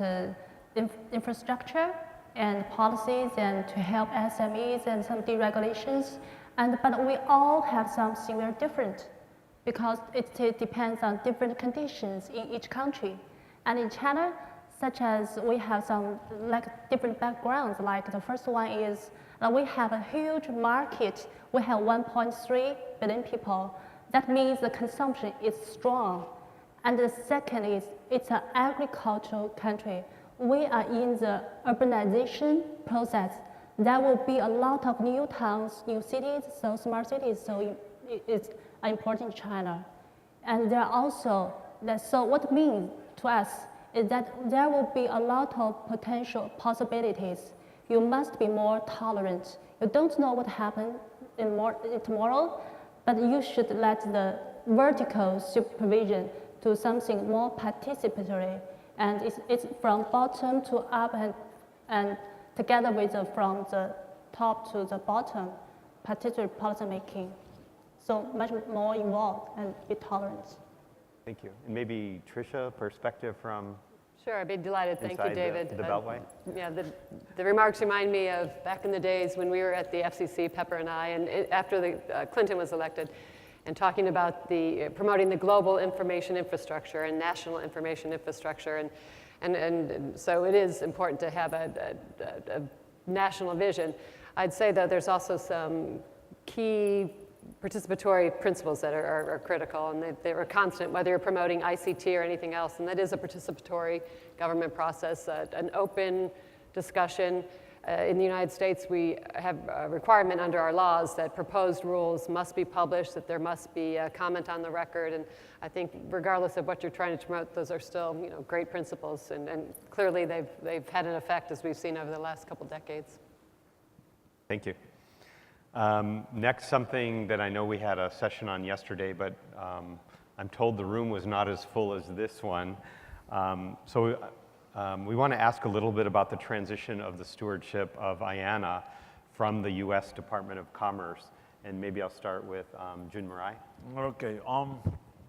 infrastructure and policies and to help SMEs and some deregulations. But we all have something very different because it depends on different conditions in each country. And in China, such as we have some different backgrounds, like the first one is we have a huge market. We have 1.3 billion people. That means the consumption is strong. And the second is it's an agricultural country. We are in the urbanization process. There will be a lot of new towns, new cities, so smart cities, so it's important in China. And there are also, so what it means to us is that there will be a lot of potential possibilities. You must be more tolerant. You don't know what happened tomorrow, but you should let the vertical supervision do something more participatory. And it's from bottom to up and together with from the top to the bottom, participatory policy making. So much more involved and be tolerant. Thank you. And maybe Tricia, perspective from Sure, I'd be delighted. Thank you, David. The Beltway. Yeah, the remarks remind me of back in the days when we were at the FCC, Pepper and I, and after Clinton was elected, and talking about promoting the global information infrastructure and national information infrastructure, and so it is important to have a national vision. I'd say that there's also some key participatory principles that are critical, and they are constant, whether you're promoting ICT or anything else, and that is a participatory government process, an open discussion. In the United States, we have a requirement under our laws that proposed rules must be published, that there must be a comment on the record, and I think regardless of what you're trying to promote, those are still great principles, and clearly they've had an effect as we've seen over the last couple decades. Thank you. Next, something that I know we had a session on yesterday, but I'm told the room was not as full as this one. We want to ask a little bit about the transition of the stewardship of IANA from the U.S. Department of Commerce. And maybe I'll start with Jun Murai. Okay.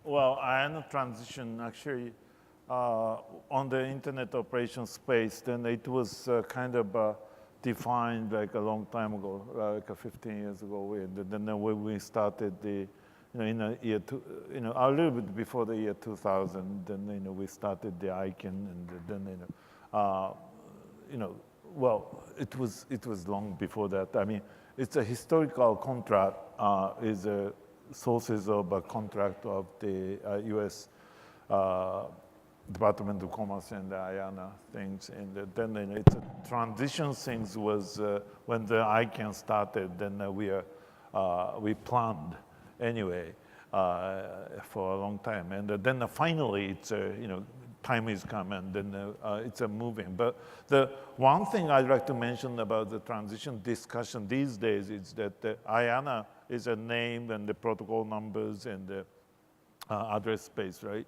Well, IANA transition actually on the internet operations space, then it was kind of defined like a long time ago, like 15 years ago. Then when we started in a year a little bit before the year 2000, then we started the ICANN, and then well, it was long before that. I mean, it's a historical contract, is a sources of a contract of the U.S. Department of Commerce and the IANA things, and then it's a transition things was when the ICANN started. Then we planned anyway for a long time, and then finally it's time is come, and then it's a moving. But the one thing I'd like to mention about the transition discussion these days is that the IANA is a name and the protocol numbers and the address space, right?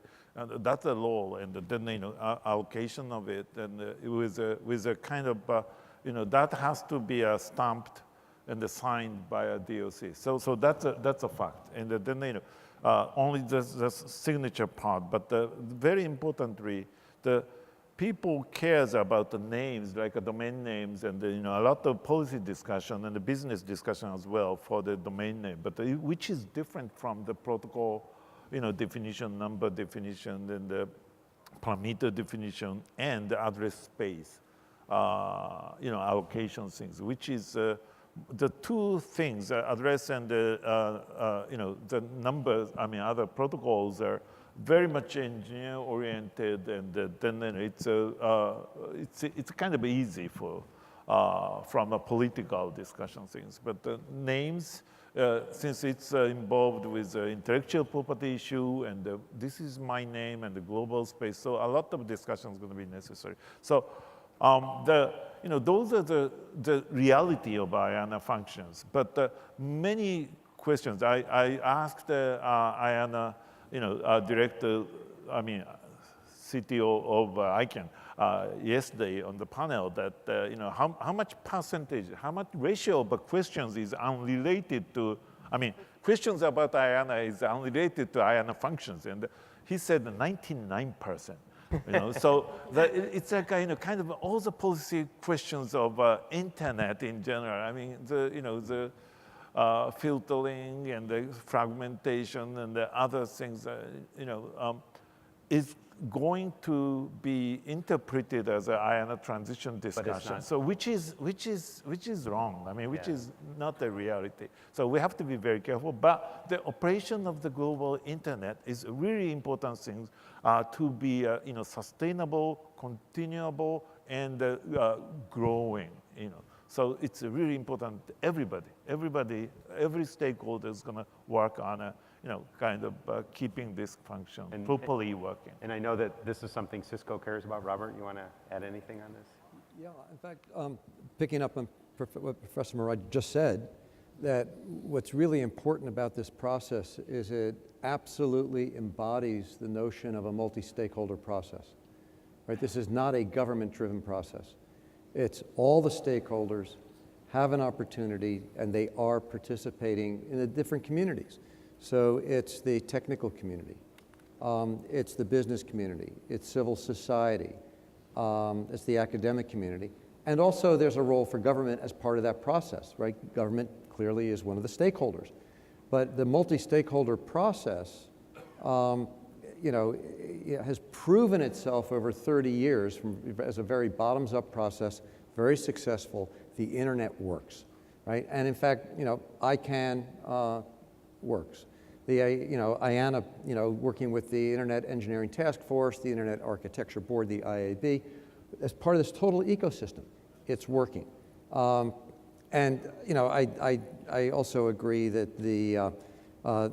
That's the law, and then allocation of it, and with a kind of that has to be stamped and signed by a DOC. So that's a fact, and then only the signature part, but very importantly, the people cares about the names, like domain names, and a lot of policy discussion and the business discussion as well for the domain name, but which is different from the protocol, definition, number definition, and the parameter definition, and the address space, allocation things, which is the two things, address and the numbers. I mean, other protocols are very much engineer-oriented, and then it's kind of easy for from a political discussion things. But the names, since it's involved with intellectual property issue, and this is my name and the global space, so a lot of discussion is going to be necessary. So those are the reality of IANA functions. But many questions I asked IANA. Director, CTO of ICANN yesterday on the panel that, how much percentage, how much ratio of questions is unrelated to, questions about IANA is unrelated to IANA functions. And he said 99%. So it's a kind of all the policy questions of internet in general. The filtering and the fragmentation and the other things, is going to be interpreted as an IANA transition discussion. So which is wrong. Which is not the reality. So we have to be very careful. But the operation of the global internet is a really important thing to be sustainable, continuable, and growing. So it's really important. Every stakeholder is going to work on kind of keeping this function properly working. And I know that this is something Cisco cares about. Robert, you want to add anything on this? Yeah, in fact, picking up on what Professor Murad just said, that what's really important about this process is it absolutely embodies the notion of a multi-stakeholder process. Right? This is not a government-driven process. It's all the stakeholders have an opportunity, and they are participating in the different communities. So it's the technical community, it's the business community, it's civil society, it's the academic community, and also there's a role for government as part of that process, right? Government clearly is one of the stakeholders, but the multi-stakeholder process, has proven itself over 30 years as a very bottoms-up process, very successful. The internet works, right? And in fact, ICANN works. The IANA, working with the Internet Engineering Task Force, the Internet Architecture Board, the IAB, as part of this total ecosystem, it's working. And I also agree that a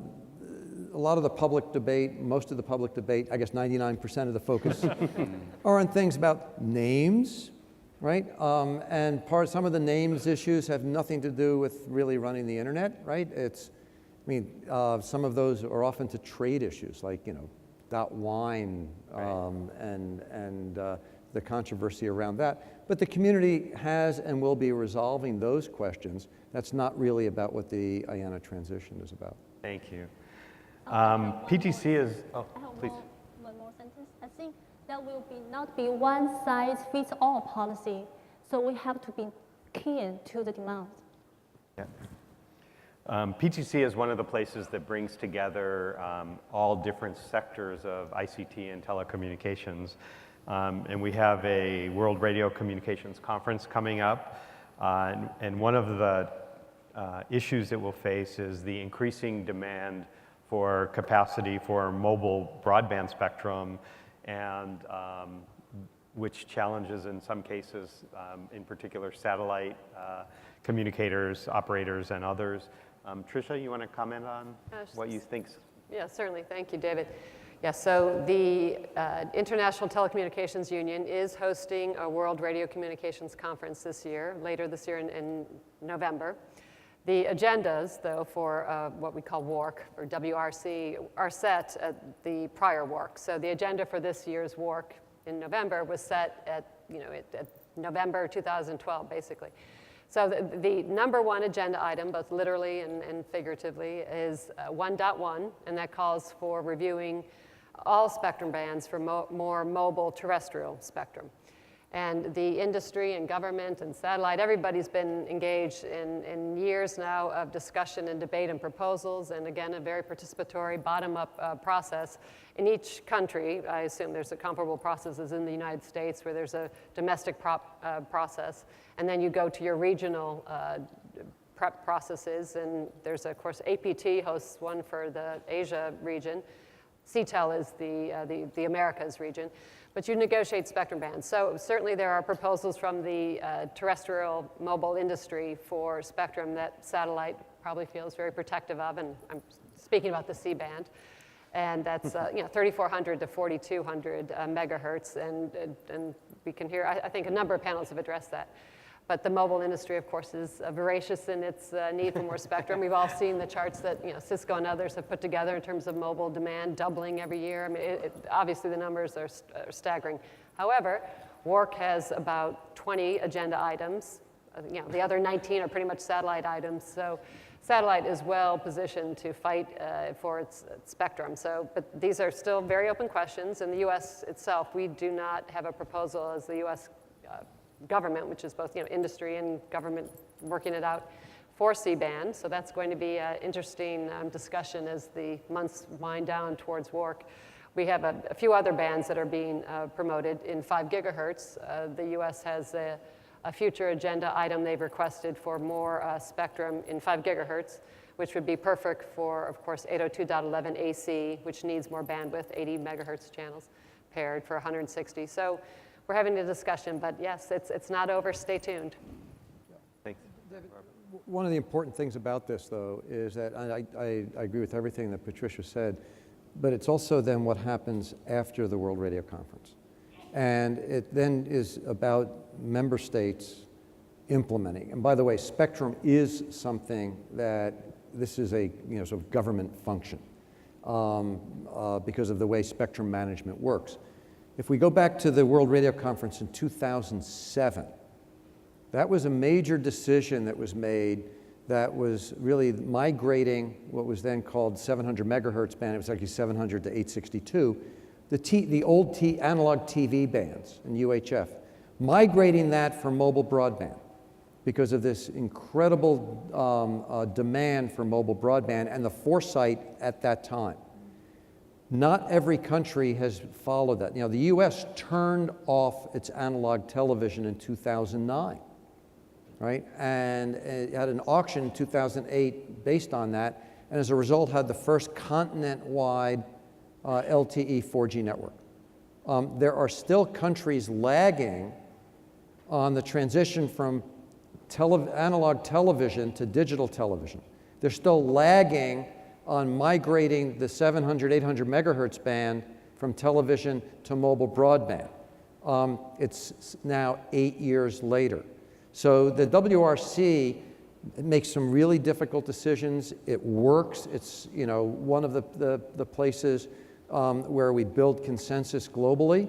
lot of the public debate, most of the public debate, I guess 99% of the focus are on things about names, right? And some of the names issues have nothing to do with really running the internet, right? Some of those are often to trade issues like, .wine and the controversy around that. But the community has and will be resolving those questions. That's not really about what the IANA transition is about. Thank you. PTC is, please. One more sentence. I think that will not be one size fits all policy. So we have to be keen to the demands. Yeah. PTC is one of the places that brings together all different sectors of ICT and telecommunications. And we have a World Radio Communications Conference coming up. And one of the issues that we'll face is the increasing demand for capacity for mobile broadband spectrum, and which challenges in some cases, in particular satellite communicators, operators, and others. Tricia, you want to comment on what you think? Yeah, certainly. Thank you, David. Yeah, so the International Telecommunications Union is hosting a World Radio Communications Conference this year, later this year in November. The agendas, though, for what we call WARC, or WRC, are set at the prior WARC. So the agenda for this year's WARC in November was set at, at November 2012, basically. So the number one agenda item, both literally and figuratively, is 1.1, and that calls for reviewing all spectrum bands for more mobile terrestrial spectrum. And the industry and government and satellite, everybody's been engaged in years now of discussion and debate and proposals, and again, a very participatory bottom-up process. In each country, I assume there's a comparable processes in the United States where there's a domestic process, and then you go to your regional prep processes, and there's, of course, APT hosts one for the Asia region. CTEL is the Americas region. But you negotiate spectrum bands. So certainly there are proposals from the terrestrial mobile industry for spectrum that satellite probably feels very protective of, and I'm speaking about the C-band. And that's 3,400 to 4,200 megahertz, and we can hear, I think a number of panels have addressed that. But the mobile industry, of course, is voracious in its need for more spectrum. We've all seen the charts that Cisco and others have put together in terms of mobile demand doubling every year. I mean, obviously the numbers are staggering. However, WARC has about 20 agenda items. The other 19 are pretty much satellite items. So satellite is well positioned to fight for its spectrum. But these are still very open questions. In the U.S. itself, we do not have a proposal as the U.S. Government, which is both industry and government working it out for C-band. So that's going to be an interesting discussion as the months wind down towards WARC. We have a few other bands that are being promoted in 5 gigahertz. The U.S. has a future agenda item they've requested for more spectrum in 5 gigahertz, which would be perfect for, of course, 802.11 AC, which needs more bandwidth, 80 megahertz channels paired for 160. So we're having a discussion, but yes, it's not over. Stay tuned. Thanks. One of the important things about this, though, is that I agree with everything that Patricia said, but it's also then what happens after the World Radio Conference. And it then is about member states implementing. And by the way, spectrum is something that this is a sort of government function because of the way spectrum management works. If we go back to the World Radio Conference in 2007, that was a major decision that was made that was really migrating what was then called 700 megahertz band, it was actually 700 to 862, the old analog TV bands in UHF, migrating that for mobile broadband because of this incredible demand for mobile broadband and the foresight at that time. Not every country has followed that. The US turned off its analog television in 2009, right? And it had an auction in 2008 based on that, and as a result had the first continent-wide LTE 4G network. There are still countries lagging on the transition from analog television to digital television. They're still lagging on migrating the 700, 800 megahertz band from television to mobile broadband. It's now 8 years later. So the WRC makes some really difficult decisions. It works. It's one of the places where we build consensus globally,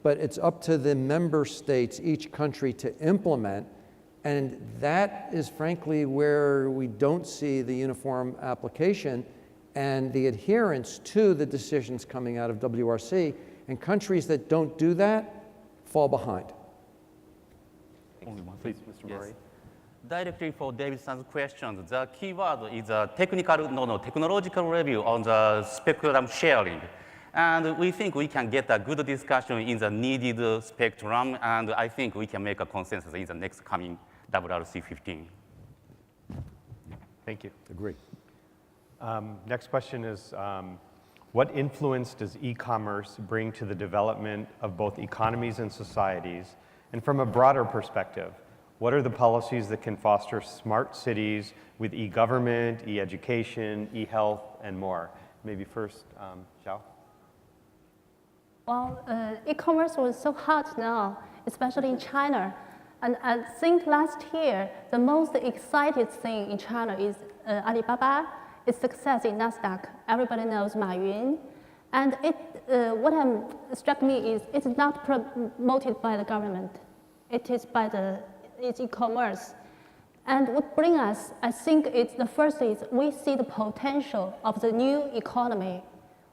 but it's up to the member states, each country, to implement. And that is frankly where we don't see the uniform application and the adherence to the decisions coming out of WRC. And countries that don't do that fall behind. Only one, please, Mr. Murray. Directly for Davidson's question, the keyword is a technological review on the spectrum sharing. And we think we can get a good discussion in the needed spectrum, and I think we can make a consensus in the next coming WRC'15. Thank you. Agree. Next question is, what influence does e-commerce bring to the development of both economies and societies? And from a broader perspective, what are the policies that can foster smart cities with e-government, e-education, e-health, and more? Maybe first, Xiao. Well, e-commerce was so hot now, especially in China. And I think last year, the most exciting thing in China is Alibaba, its success in NASDAQ. Everybody knows Ma Yun. And what struck me is it's not promoted by the government. It is by its e-commerce. And what brings us, I think it's the first is we see the potential of the new economy.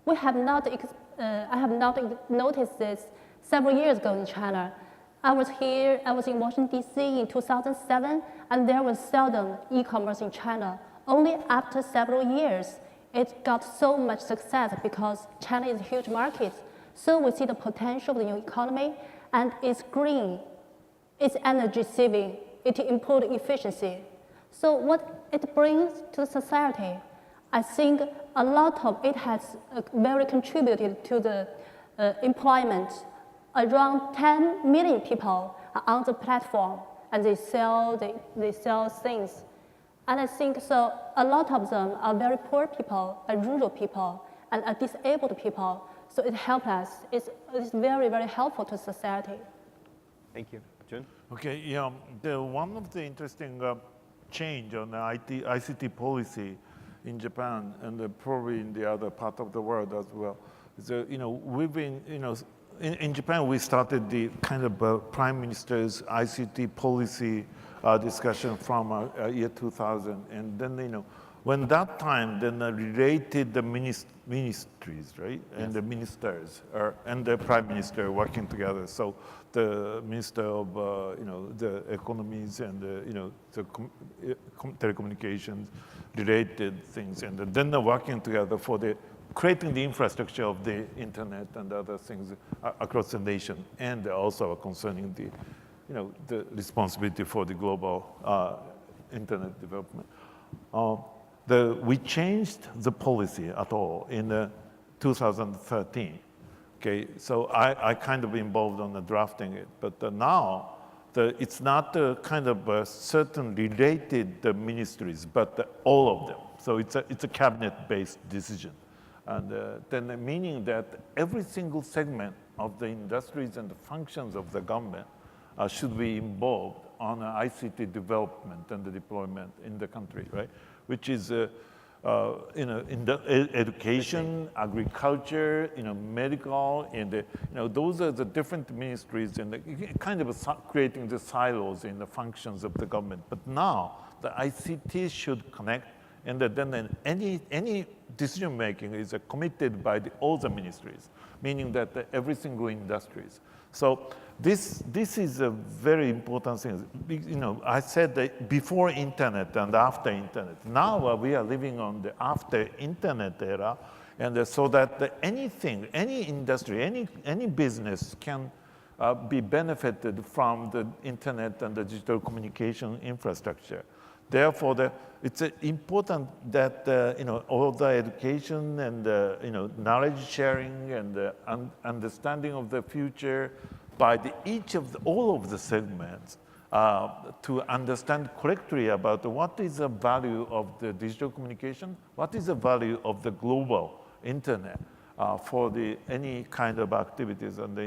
I have not noticed this several years ago in China. I was in Washington, D.C. in 2007, and there was seldom e-commerce in China. Only after several years, it got so much success because China is a huge market. So we see the potential of the new economy, and it's green, it's energy saving, it improves efficiency. So what it brings to society, I think a lot of it has very contributed to the employment. Around 10 million people are on the platform, and they sell things. And I think so a lot of them are very poor people, are rural people, and are disabled people. So it helps us. It's very, very helpful to society. Thank you. Jun? Okay, yeah, one of the interesting change on the ICT policy in Japan and probably in the other part of the world as well is, we've been, in Japan, we started the kind of Prime Minister's ICT policy discussion from year 2000. And then, when that time, then related the ministries, right? And the ministers and the Prime Minister working together. So the Minister of, the economies and, the telecommunications related things. And then they're working together for creating the infrastructure of the internet and other things across the nation, and also concerning the responsibility for the global internet development. We changed the policy at all in 2013. Okay, so I kind of involved on the drafting it, but now it's not kind of certain related ministries, but all of them. So it's a cabinet-based decision. And then meaning that every single segment of the industries and the functions of the government should be involved on ICT development and the deployment in the country, right? Which is, in the education, agriculture, medical, and those are the different ministries and kind of creating the silos in the functions of the government. But now the ICT should connect. And then any decision making is committed by all the ministries, meaning that every single industries. So this is a very important thing. I said that before internet and after internet. Now we are living on the after internet era, and so that anything, any industry, any business can be benefited from the internet and the digital communication infrastructure. Therefore, it's important that all the education and knowledge sharing and understanding of the future by all of the segments to understand correctly about what is the value of the digital communication, what is the value of the global internet for any kind of activities and the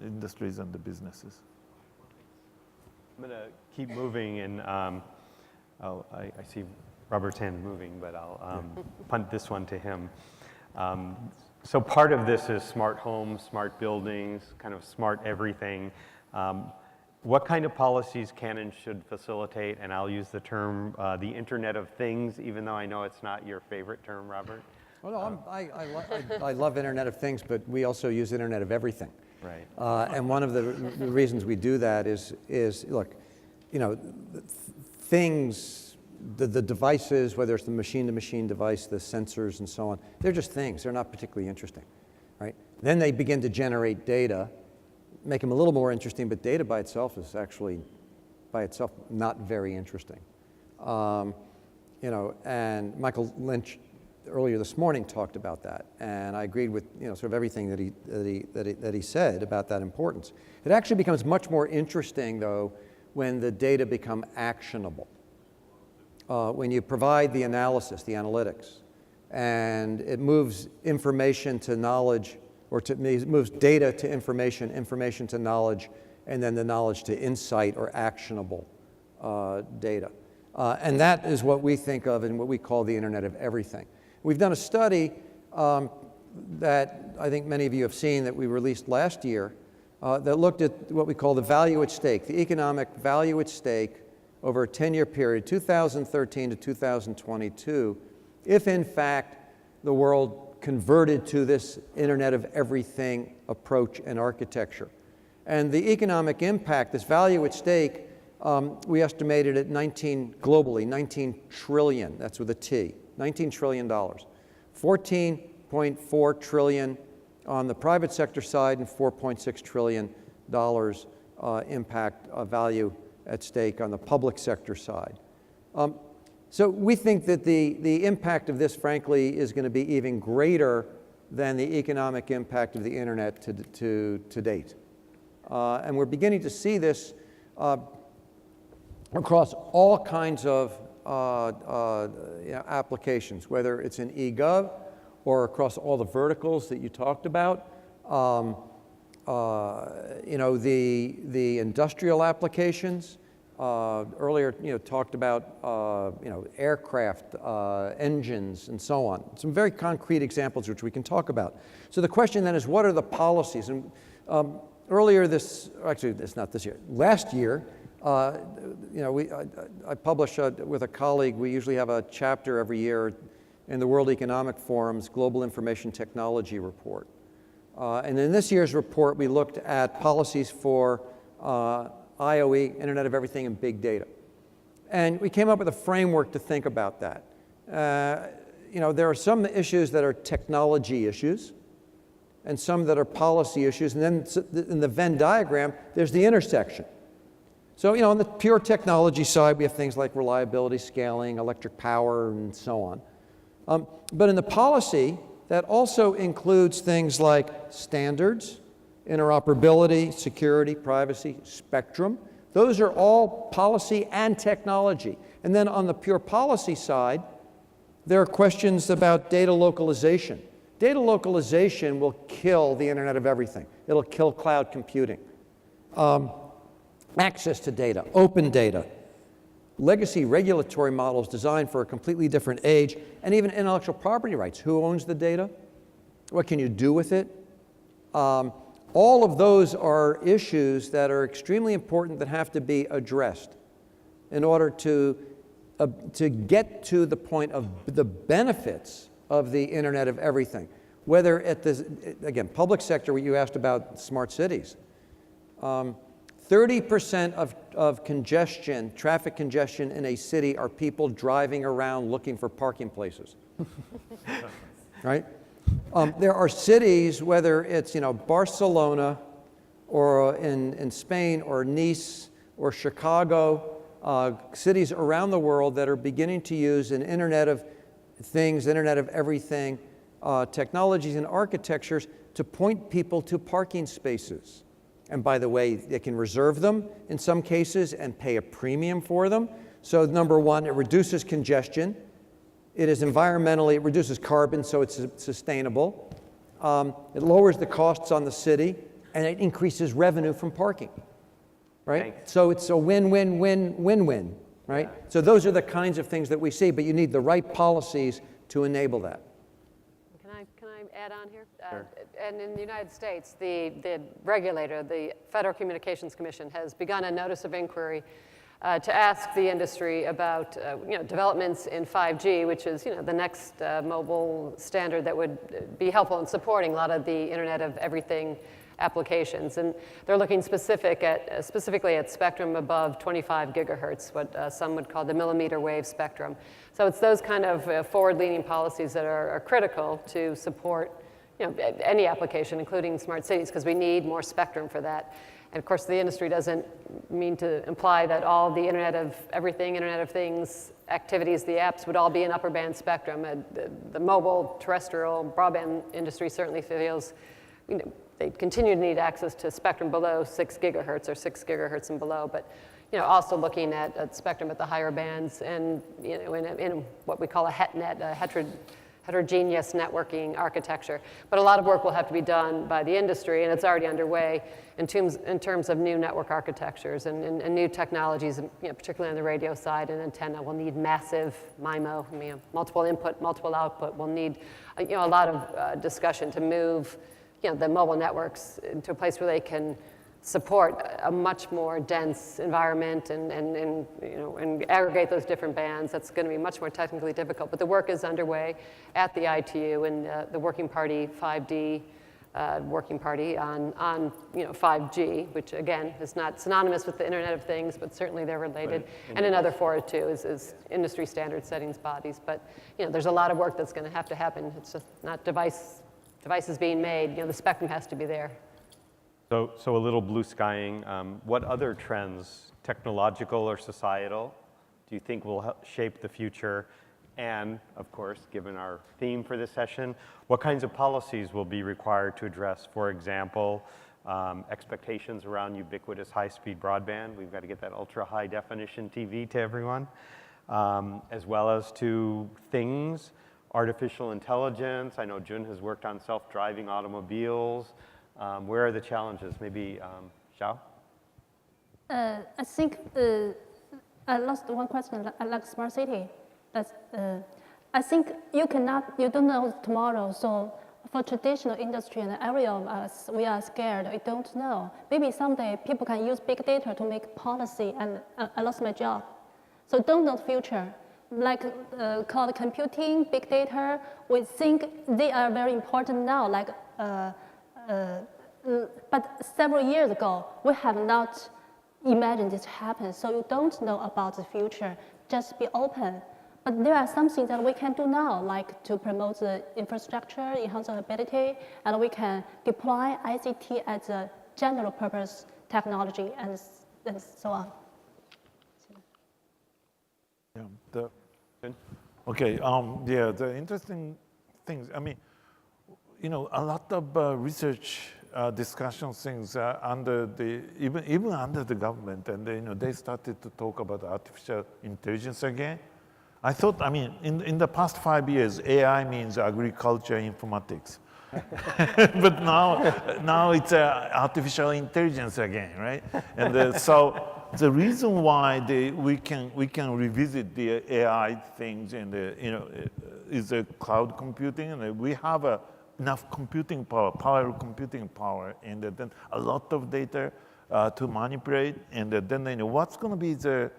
industries and the businesses. I'm going to keep moving and. I see Robert's hand moving, but I'll punt this one to him. So part of this is smart homes, smart buildings, kind of smart everything. What kind of policies can and should facilitate, and I'll use the term, the Internet of Things, even though I know it's not your favorite term, Robert? Well, no, I love Internet of Things, but we also use Internet of Everything. Right. And one of the reasons we do that is look, things, the devices, whether it's the machine-to-machine device, the sensors and so on, they're just things. They're not particularly interesting, right? Then they begin to generate data, make them a little more interesting, but data by itself is actually, not very interesting. And Michael Lynch earlier this morning talked about that, and I agreed with sort of everything that he said about that importance. It actually becomes much more interesting, though, when the data become actionable. When you provide the analysis, the analytics, and it moves information to knowledge, or it moves data to information, information to knowledge, and then the knowledge to insight or actionable data. And that is what we think of in what we call the Internet of Everything. We've done a study that I think many of you have seen that we released last year that looked at what we call the value at stake, the economic value at stake over a 10-year period, 2013 to 2022, if in fact the world converted to this Internet of Everything approach and architecture. And the economic impact, this value at stake, we estimated at globally, 19 trillion, that's with a T, $19 trillion. 14.4 trillion on the private sector side and $4.6 trillion impact value at stake on the public sector side. So we think that the impact of this, frankly, is going to be even greater than the economic impact of the internet to date. And we're beginning to see this across all kinds of applications, whether it's in eGov or across all the verticals that you talked about. The industrial applications. Earlier, talked about aircraft, engines, and so on. Some very concrete examples which we can talk about. So the question then is, what are the policies? And earlier it's not this year. Last year, I publish with a colleague. We usually have a chapter every year in the World Economic Forum's Global Information Technology Report. And in this year's report, we looked at policies for IOE, Internet of Everything, and big data. And we came up with a framework to think about that. There are some issues that are technology issues, and some that are policy issues. And then in the Venn diagram, there's the intersection. So, on the pure technology side, we have things like reliability, scaling, electric power, and so on. But in the policy, that also includes things like standards, interoperability, security, privacy, spectrum. Those are all policy and technology. And then on the pure policy side, there are questions about data localization. Data localization will kill the Internet of Everything. It'll kill cloud computing. Access to data, open data, legacy regulatory models designed for a completely different age, and even intellectual property rights. Who owns the data? What can you do with it? All of those are issues that are extremely important that have to be addressed in order to get to the point of the benefits of the Internet of Everything. Whether at this, again, public sector, what you asked about smart cities. 30% of congestion, traffic congestion in a city are people driving around looking for parking places, right? There are cities, whether it's Barcelona or in Spain or Nice or Chicago, cities around the world that are beginning to use an Internet of Things, Internet of Everything, technologies and architectures to point people to parking spaces. And by the way, they can reserve them in some cases and pay a premium for them. So number one, it reduces congestion. It reduces carbon, so it's sustainable. It lowers the costs on the city, and it increases revenue from parking, right? Thanks. So it's a win-win-win-win-win, right? Yeah. So those are the kinds of things that we see, but you need the right policies to enable that. Can I add on here? Sure. And in the United States, the regulator, the Federal Communications Commission, has begun a notice of inquiry to ask the industry about developments in 5G, which is the next mobile standard that would be helpful in supporting a lot of the Internet of Everything applications. And they're looking specifically at spectrum above 25 gigahertz, what some would call the millimeter wave spectrum. So it's those kind of forward-leaning policies that are critical to support any application, including smart cities, because we need more spectrum for that. And of course, the industry doesn't mean to imply that all the Internet of Everything, Internet of Things activities, the apps, would all be in upper band spectrum. The mobile, terrestrial, broadband industry certainly feels they continue to need access to spectrum below 6 gigahertz or 6 gigahertz and below, but also looking at spectrum at the higher bands and in what we call a HETNet, a heterogeneous networking architecture. But a lot of work will have to be done by the industry, and it's already underway in terms of new network architectures and new technologies, particularly on the radio side. And antenna will need massive MIMO, multiple input, multiple output. We'll need a lot of discussion to move the mobile networks into a place where they can support a much more dense environment and aggregate those different bands. That's going to be much more technically difficult. But the work is underway at the ITU and the Working Party 5D Working Party on 5G, which again is not synonymous with the Internet of Things, but certainly they're related. Right. And another for it too is industry standard settings bodies. But there's a lot of work that's going to have to happen. It's just not devices being made. The spectrum has to be there. So a little blue skying. What other trends, technological or societal, do you think will shape the future? And of course, given our theme for this session, what kinds of policies will be required to address, for example, expectations around ubiquitous high-speed broadband? We've got to get that ultra-high definition TV to everyone, as well as to things, artificial intelligence. I know Jun has worked on self-driving automobiles. Where are the challenges? Maybe Xiao? I think I lost one question. I like smart city. I think you don't know tomorrow. So for traditional industry and area of us, we are scared. We don't know. Maybe someday people can use big data to make policy, and I lost my job. So don't know the future. Like cloud computing, big data, we think they are very important now. But several years ago, we have not imagined this happen. So you don't know about the future. Just be open. But there are some things that we can do now, like to promote the infrastructure, enhance the ability, and we can deploy ICT as a general purpose technology and so on. Yeah. The interesting things. I mean, a lot of research discussion things under even under the government, and they started to talk about artificial intelligence again. I thought, in the past 5 years, AI means agriculture informatics. But now it's artificial intelligence again, right? And so the reason why we can revisit the AI things and is cloud computing, and we have enough computing power, computing power, and then a lot of data to manipulate, and then what's going to be the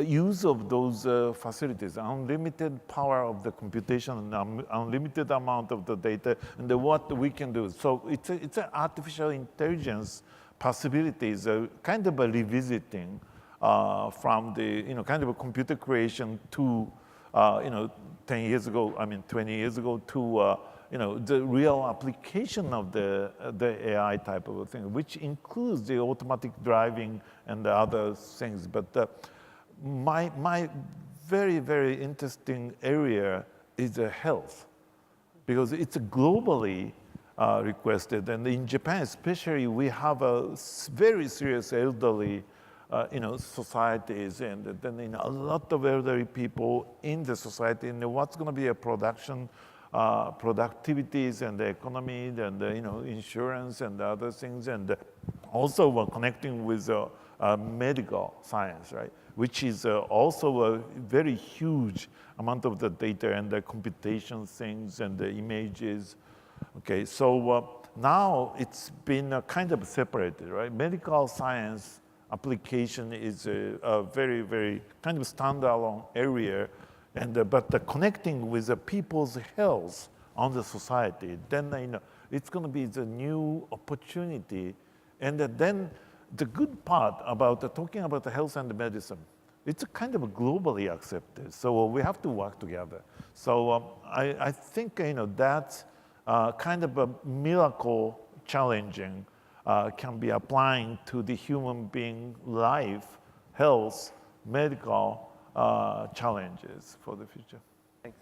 use of those facilities, unlimited power of the computation, and unlimited amount of the data, and what we can do. So it's an artificial intelligence possibilities, kind of a revisiting from the kind of a computer creation to 10 years ago, 20 years ago to the real application of the AI type of a thing, which includes the automatic driving and the other things. But my very, very interesting area is health, because it's globally requested. And in Japan especially, we have a very serious elderly societies, and then a lot of elderly people in the society, and what's going to be a productivities and the economy and insurance and other things, and also we're connecting with medical science, right? Which is also a very huge amount of the data and the computation things and the images. Okay, so now it's been kind of separated, right? Medical science application is a very, very kind of standalone area, and but connecting with the people's health on the society, then it's going to be the new opportunity. And then the good part about talking about the health and the medicine, it's kind of globally accepted. So we have to work together. So I think that's kind of a miracle challenging can be applying to the human being life, health, medical challenges for the future. Thanks.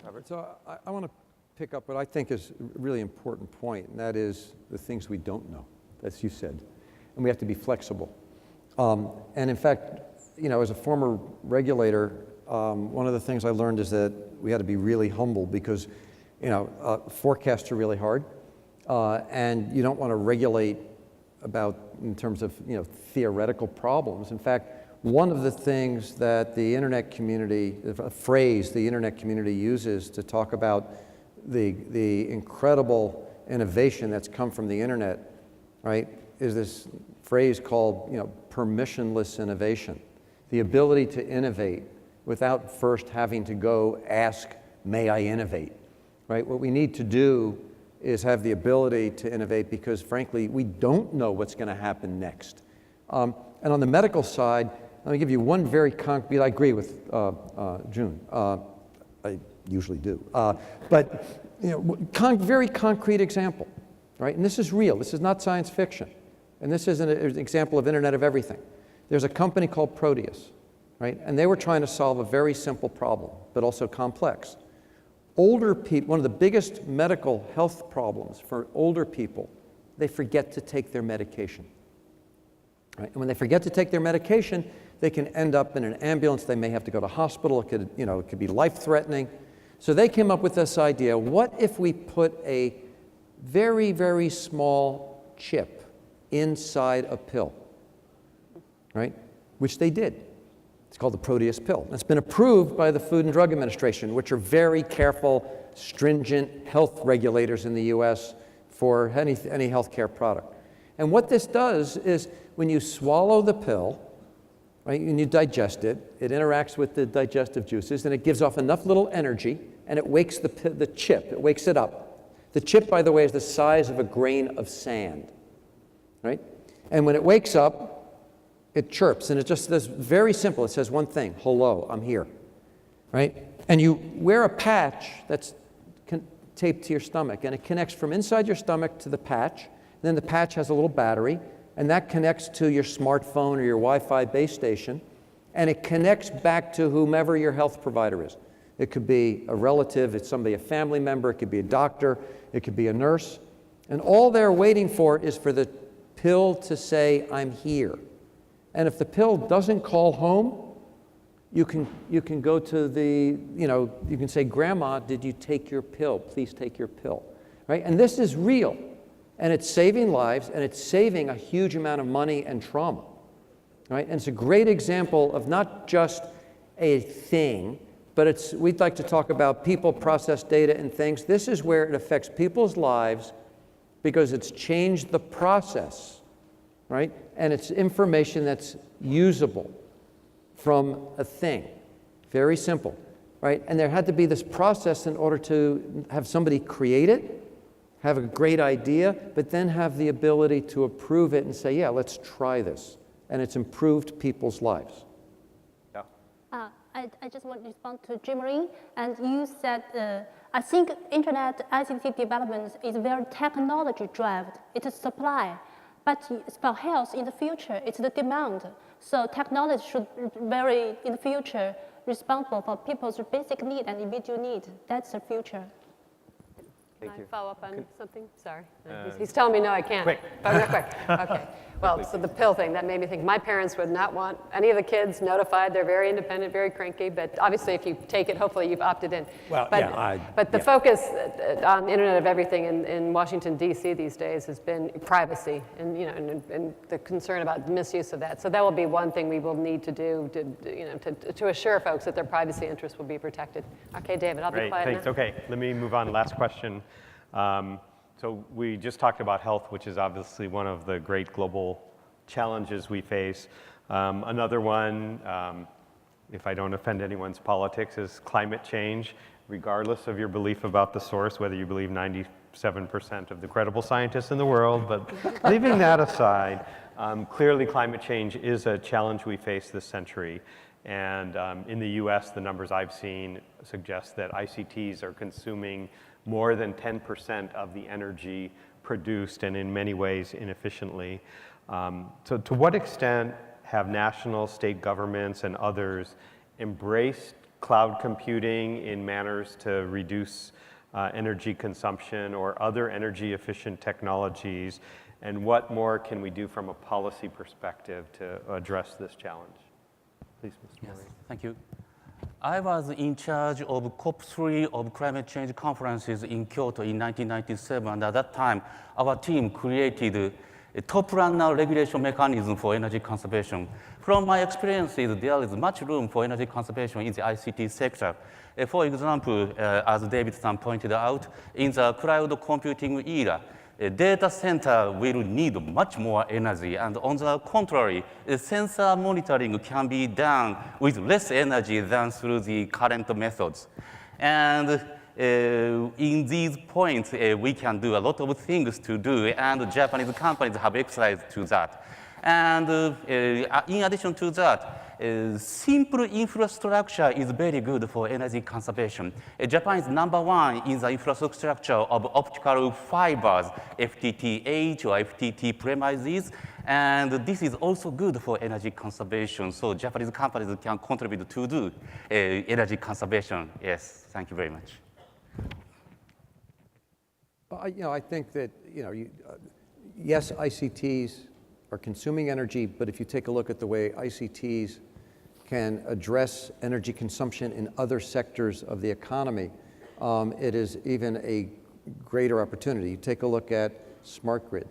Robert. So I want to pick up what I think is a really important point, and that is the things we don't know, as you said. And we have to be flexible. And in fact, as a former regulator, one of the things I learned is that we had to be really humble, because forecasts are really hard, and you don't want to regulate in terms of theoretical problems. In fact, one of the things that the internet community, a phrase the internet community uses to talk about the incredible innovation that's come from the internet, right, is this phrase called permissionless innovation. The ability to innovate without first having to go ask, may I innovate, right? What we need to do is have the ability to innovate because, frankly, we don't know what's going to happen next. And on the medical side, let me give you one very concrete, I agree with June. I usually do. But very concrete example, right? And this is real. This is not science fiction. And this is an example of Internet of Everything. There's a company called Proteus, right? And they were trying to solve a very simple problem, but also complex. Older people, one of the biggest medical health problems for older people, they forget to take their medication. Right? And when they forget to take their medication, they can end up in an ambulance. They may have to go to hospital. It could be life-threatening. So they came up with this idea: what if we put a very, very small chip inside a pill, right? Which they did. It's called the Proteus pill. It's been approved by the Food and Drug Administration, which are very careful, stringent health regulators in the US for any healthcare product. And what this does is when you swallow the pill, right, and you digest it, it interacts with the digestive juices, and it gives off enough little energy, and it wakes the chip, it wakes it up. The chip, by the way, is the size of a grain of sand, right? And when it wakes up, it chirps, and it just says, very simple, it says one thing: hello, I'm here, right? And you wear a patch that's taped to your stomach, and it connects from inside your stomach to the patch. Then the patch has a little battery, and that connects to your smartphone or your Wi-Fi base station, and it connects back to whomever your health provider is. It could be a relative, it's somebody, a family member, it could be a doctor, it could be a nurse, and all they're waiting for is for the pill to say, I'm here. And if the pill doesn't call home, you can go to you can say, Grandma, did you take your pill? Please take your pill, right? And this is real, and it's saving lives, and it's saving a huge amount of money and trauma, right? And it's a great example of not just a thing, but we'd like to talk about people, process, data, and things. This is where it affects people's lives because it's changed the process, right? And it's information that's usable from a thing. Very simple, right? And there had to be this process in order to have somebody create it, have a great idea, but then have the ability to approve it and say, yeah, let's try this. And it's improved people's lives. Yeah. I just want to respond to Jim Ring. And you said, I think internet ICT development is very technology-driven. It's a supply. But for health in the future, it's the demand. So technology should very, in the future, responsible for people's basic need and individual need. That's the future. Can I follow up on something? Sorry. He's telling me no, I can't. Quick. But real quick. Okay. Well, so the pill thing, that made me think my parents would not want any of the kids notified. They're very independent, very cranky, but obviously if you take it, hopefully you've opted in. Well, but the focus on Internet of Everything in Washington, D.C. these days has been privacy and, and the concern about misuse of that. So that will be one thing we will need to do to assure folks that their privacy interests will be protected. Okay, David, I'll be quiet thanks. now. Okay, let me move on. Last question. So we just talked about health, which is obviously one of the great global challenges we face. Another one, if I don't offend anyone's politics, is climate change, regardless of your belief about the source, whether you believe 97% of the credible scientists in the world, but leaving that aside, clearly climate change is a challenge we face this century. And in the US, the numbers I've seen suggest that ICTs are consuming more than 10% of the energy produced, and in many ways inefficiently. So to what extent have national, state governments and others embraced cloud computing in manners to reduce energy consumption or other energy efficient technologies? And what more can we do from a policy perspective to address this challenge? Please, Mr. Murray. Thank you. I was in charge of COP3 of climate change conferences in Kyoto in 1997, and at that time, our team created a top-runner regulation mechanism for energy conservation. From my experiences, there is much room for energy conservation in the ICT sector. For example, as David-san pointed out, in the cloud computing era, a data center will need much more energy, and on the contrary, sensor monitoring can be done with less energy than through the current methods. And in these points, we can do a lot of things to do, and Japanese companies have exercised to that. And in addition to that, simple infrastructure is very good for energy conservation. Japan is #1 in the infrastructure of optical fibers, FTTH or FTT premises, and this is also good for energy conservation. So Japanese companies can contribute to do energy conservation. Yes, thank you very much. I think that, yes, ICTs are consuming energy, but if you take a look at the way ICTs can address energy consumption in other sectors of the economy, it is even a greater opportunity. You take a look at smart grid.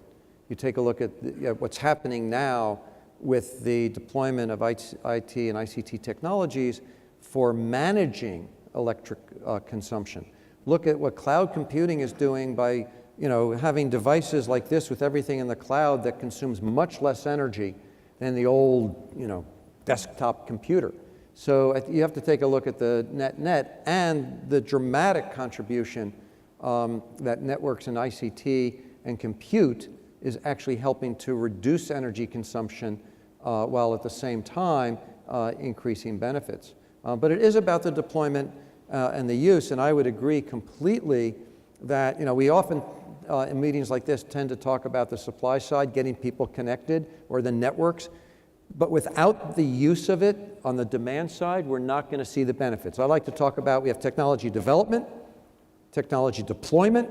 You take a look at what's happening now with the deployment of IT and ICT technologies for managing electric consumption. Look at what cloud computing is doing by having devices like this with everything in the cloud that consumes much less energy than the old desktop computer. So you have to take a look at the net and the dramatic contribution that networks and ICT and compute is actually helping to reduce energy consumption while at the same time increasing benefits. But it is about the deployment and the use, and I would agree completely that we often in meetings like this tend to talk about the supply side, getting people connected, or the networks. But without the use of it on the demand side, we're not going to see the benefits. I like to talk about, we have technology development, technology deployment,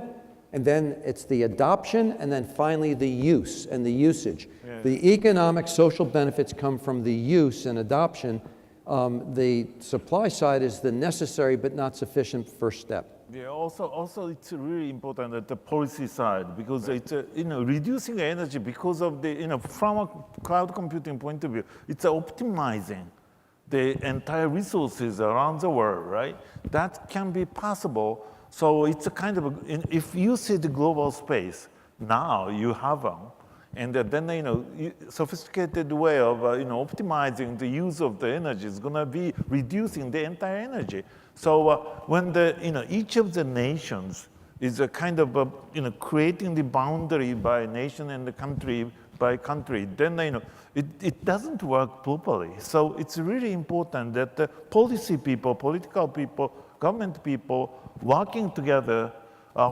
and then it's the adoption, and then finally the use and the usage. Yeah. The economic, social benefits come from the use and adoption. The supply side is the necessary but not sufficient first step. Yeah, also it's really important at the policy side, because it's reducing the energy because of the from a cloud computing point of view, it's optimizing the entire resources around the world, right? That can be possible. So it's a kind of if you see the global space now, you have them, and then sophisticated way of optimizing the use of the energy is going to be reducing the entire energy. So when each of the nations is a kind of creating the boundary by nation and the country by country, then it doesn't work properly. So it's really important that the policy people, political people, government people working together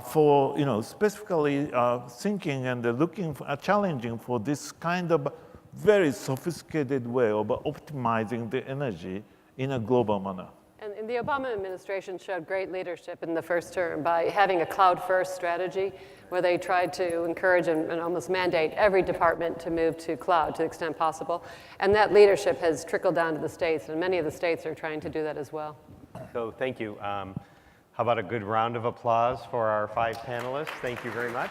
for specifically thinking and looking for challenging for this kind of very sophisticated way of optimizing the energy in a global manner. And the Obama administration showed great leadership in the first term by having a cloud-first strategy where they tried to encourage and almost mandate every department to move to cloud to the extent possible. And that leadership has trickled down to the states, and many of the states are trying to do that as well. So thank you. How about a good round of applause for our 5 panelists? Thank you very much.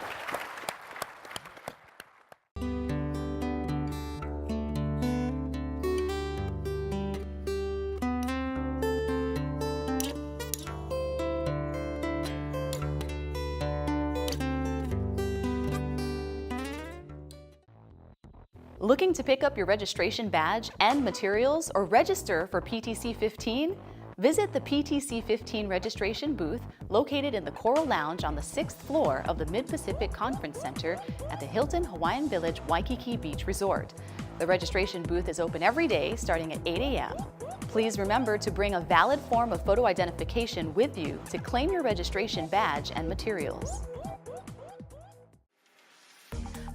Looking to pick up your registration badge and materials or register for PTC'15? Visit the PTC'15 registration booth located in the Coral Lounge on the 6th floor of the Mid-Pacific Conference Center at the Hilton Hawaiian Village Waikiki Beach Resort. The registration booth is open every day starting at 8 a.m. Please remember to bring a valid form of photo identification with you to claim your registration badge and materials.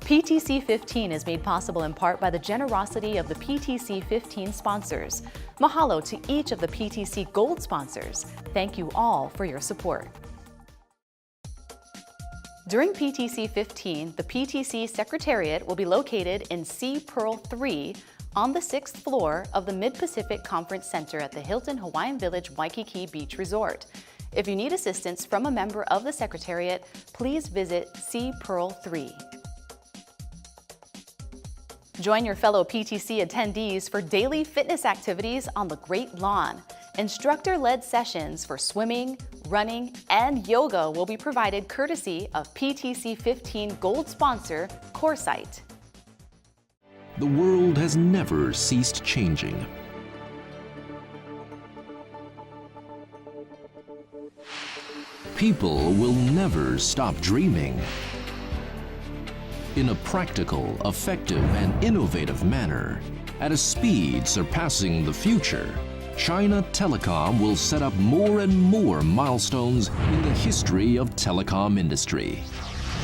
PTC'15 is made possible in part by the generosity of the PTC'15 sponsors. Mahalo to each of the PTC Gold sponsors. Thank you all for your support. During PTC 15, the PTC Secretariat will be located in C Pearl 3 on the 6th floor of the Mid-Pacific Conference Center at the Hilton Hawaiian Village Waikiki Beach Resort. If you need assistance from a member of the Secretariat, please visit C Pearl 3. Join your fellow PTC attendees for daily fitness activities on the Great Lawn. Instructor-led sessions for swimming, running, and yoga will be provided courtesy of PTC 15 Gold sponsor, CoreSite. The world has never ceased changing. People will never stop dreaming. In a practical, effective, and innovative manner, at a speed surpassing the future, China Telecom will set up more and more milestones in the history of telecom industry.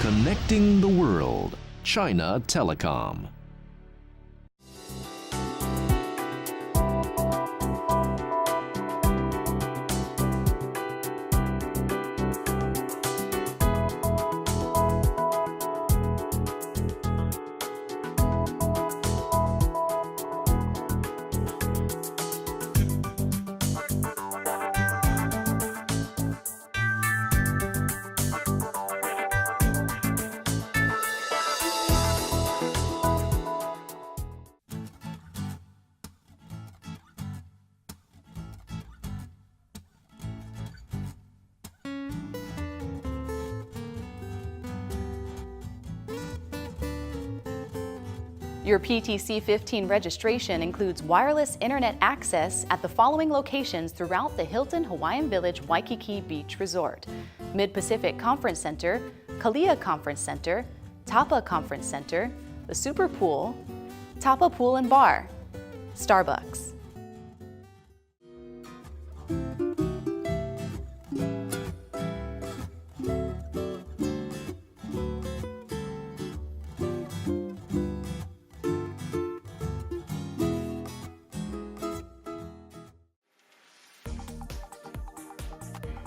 Connecting the world, China Telecom. Your PTC 15 registration includes wireless internet access at the following locations throughout the Hilton Hawaiian Village Waikiki Beach Resort: Mid-Pacific Conference Center, Kalia Conference Center, Tapa Conference Center, the Super Pool, Tapa Pool and Bar, Starbucks.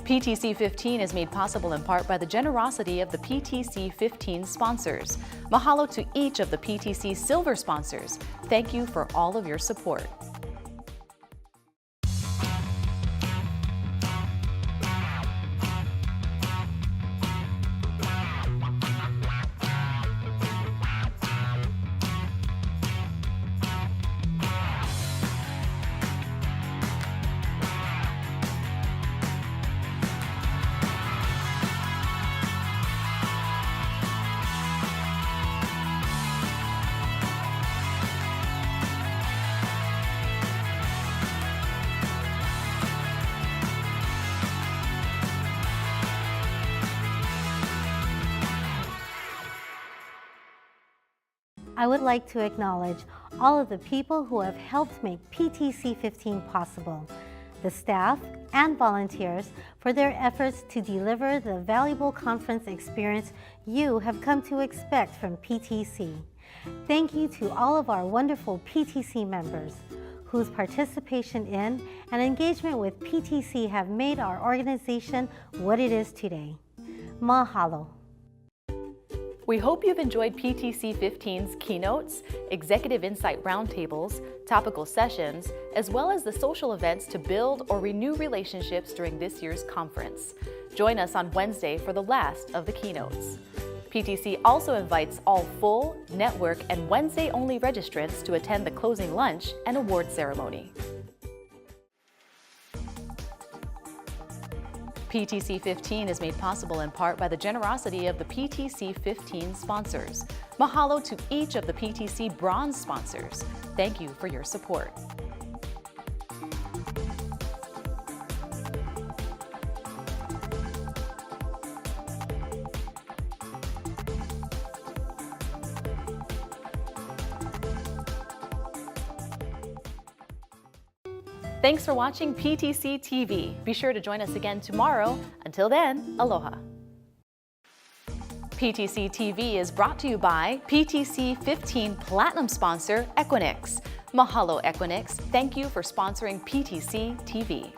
PTC 15 is made possible in part by the generosity of the PTC 15 sponsors. Mahalo to each of the PTC Silver sponsors. Thank you for all of your support. I would like to acknowledge all of the people who have helped make PTC 15 possible, the staff and volunteers for their efforts to deliver the valuable conference experience you have come to expect from PTC. Thank you to all of our wonderful PTC members whose participation in and engagement with PTC have made our organization what it is today. Mahalo. We hope you've enjoyed PTC 15's keynotes, executive insight roundtables, topical sessions, as well as the social events to build or renew relationships during this year's conference. Join us on Wednesday for the last of the keynotes. PTC also invites all full, network, and Wednesday-only registrants to attend the closing lunch and award ceremony. PTC 15 is made possible in part by the generosity of the PTC 15 sponsors. Mahalo to each of the PTC Bronze sponsors. Thank you for your support. Thanks for watching PTC TV. Be sure to join us again tomorrow. Until then, aloha. PTC TV is brought to you by PTC 15 Platinum sponsor Equinix. Mahalo Equinix. Thank you for sponsoring PTC TV.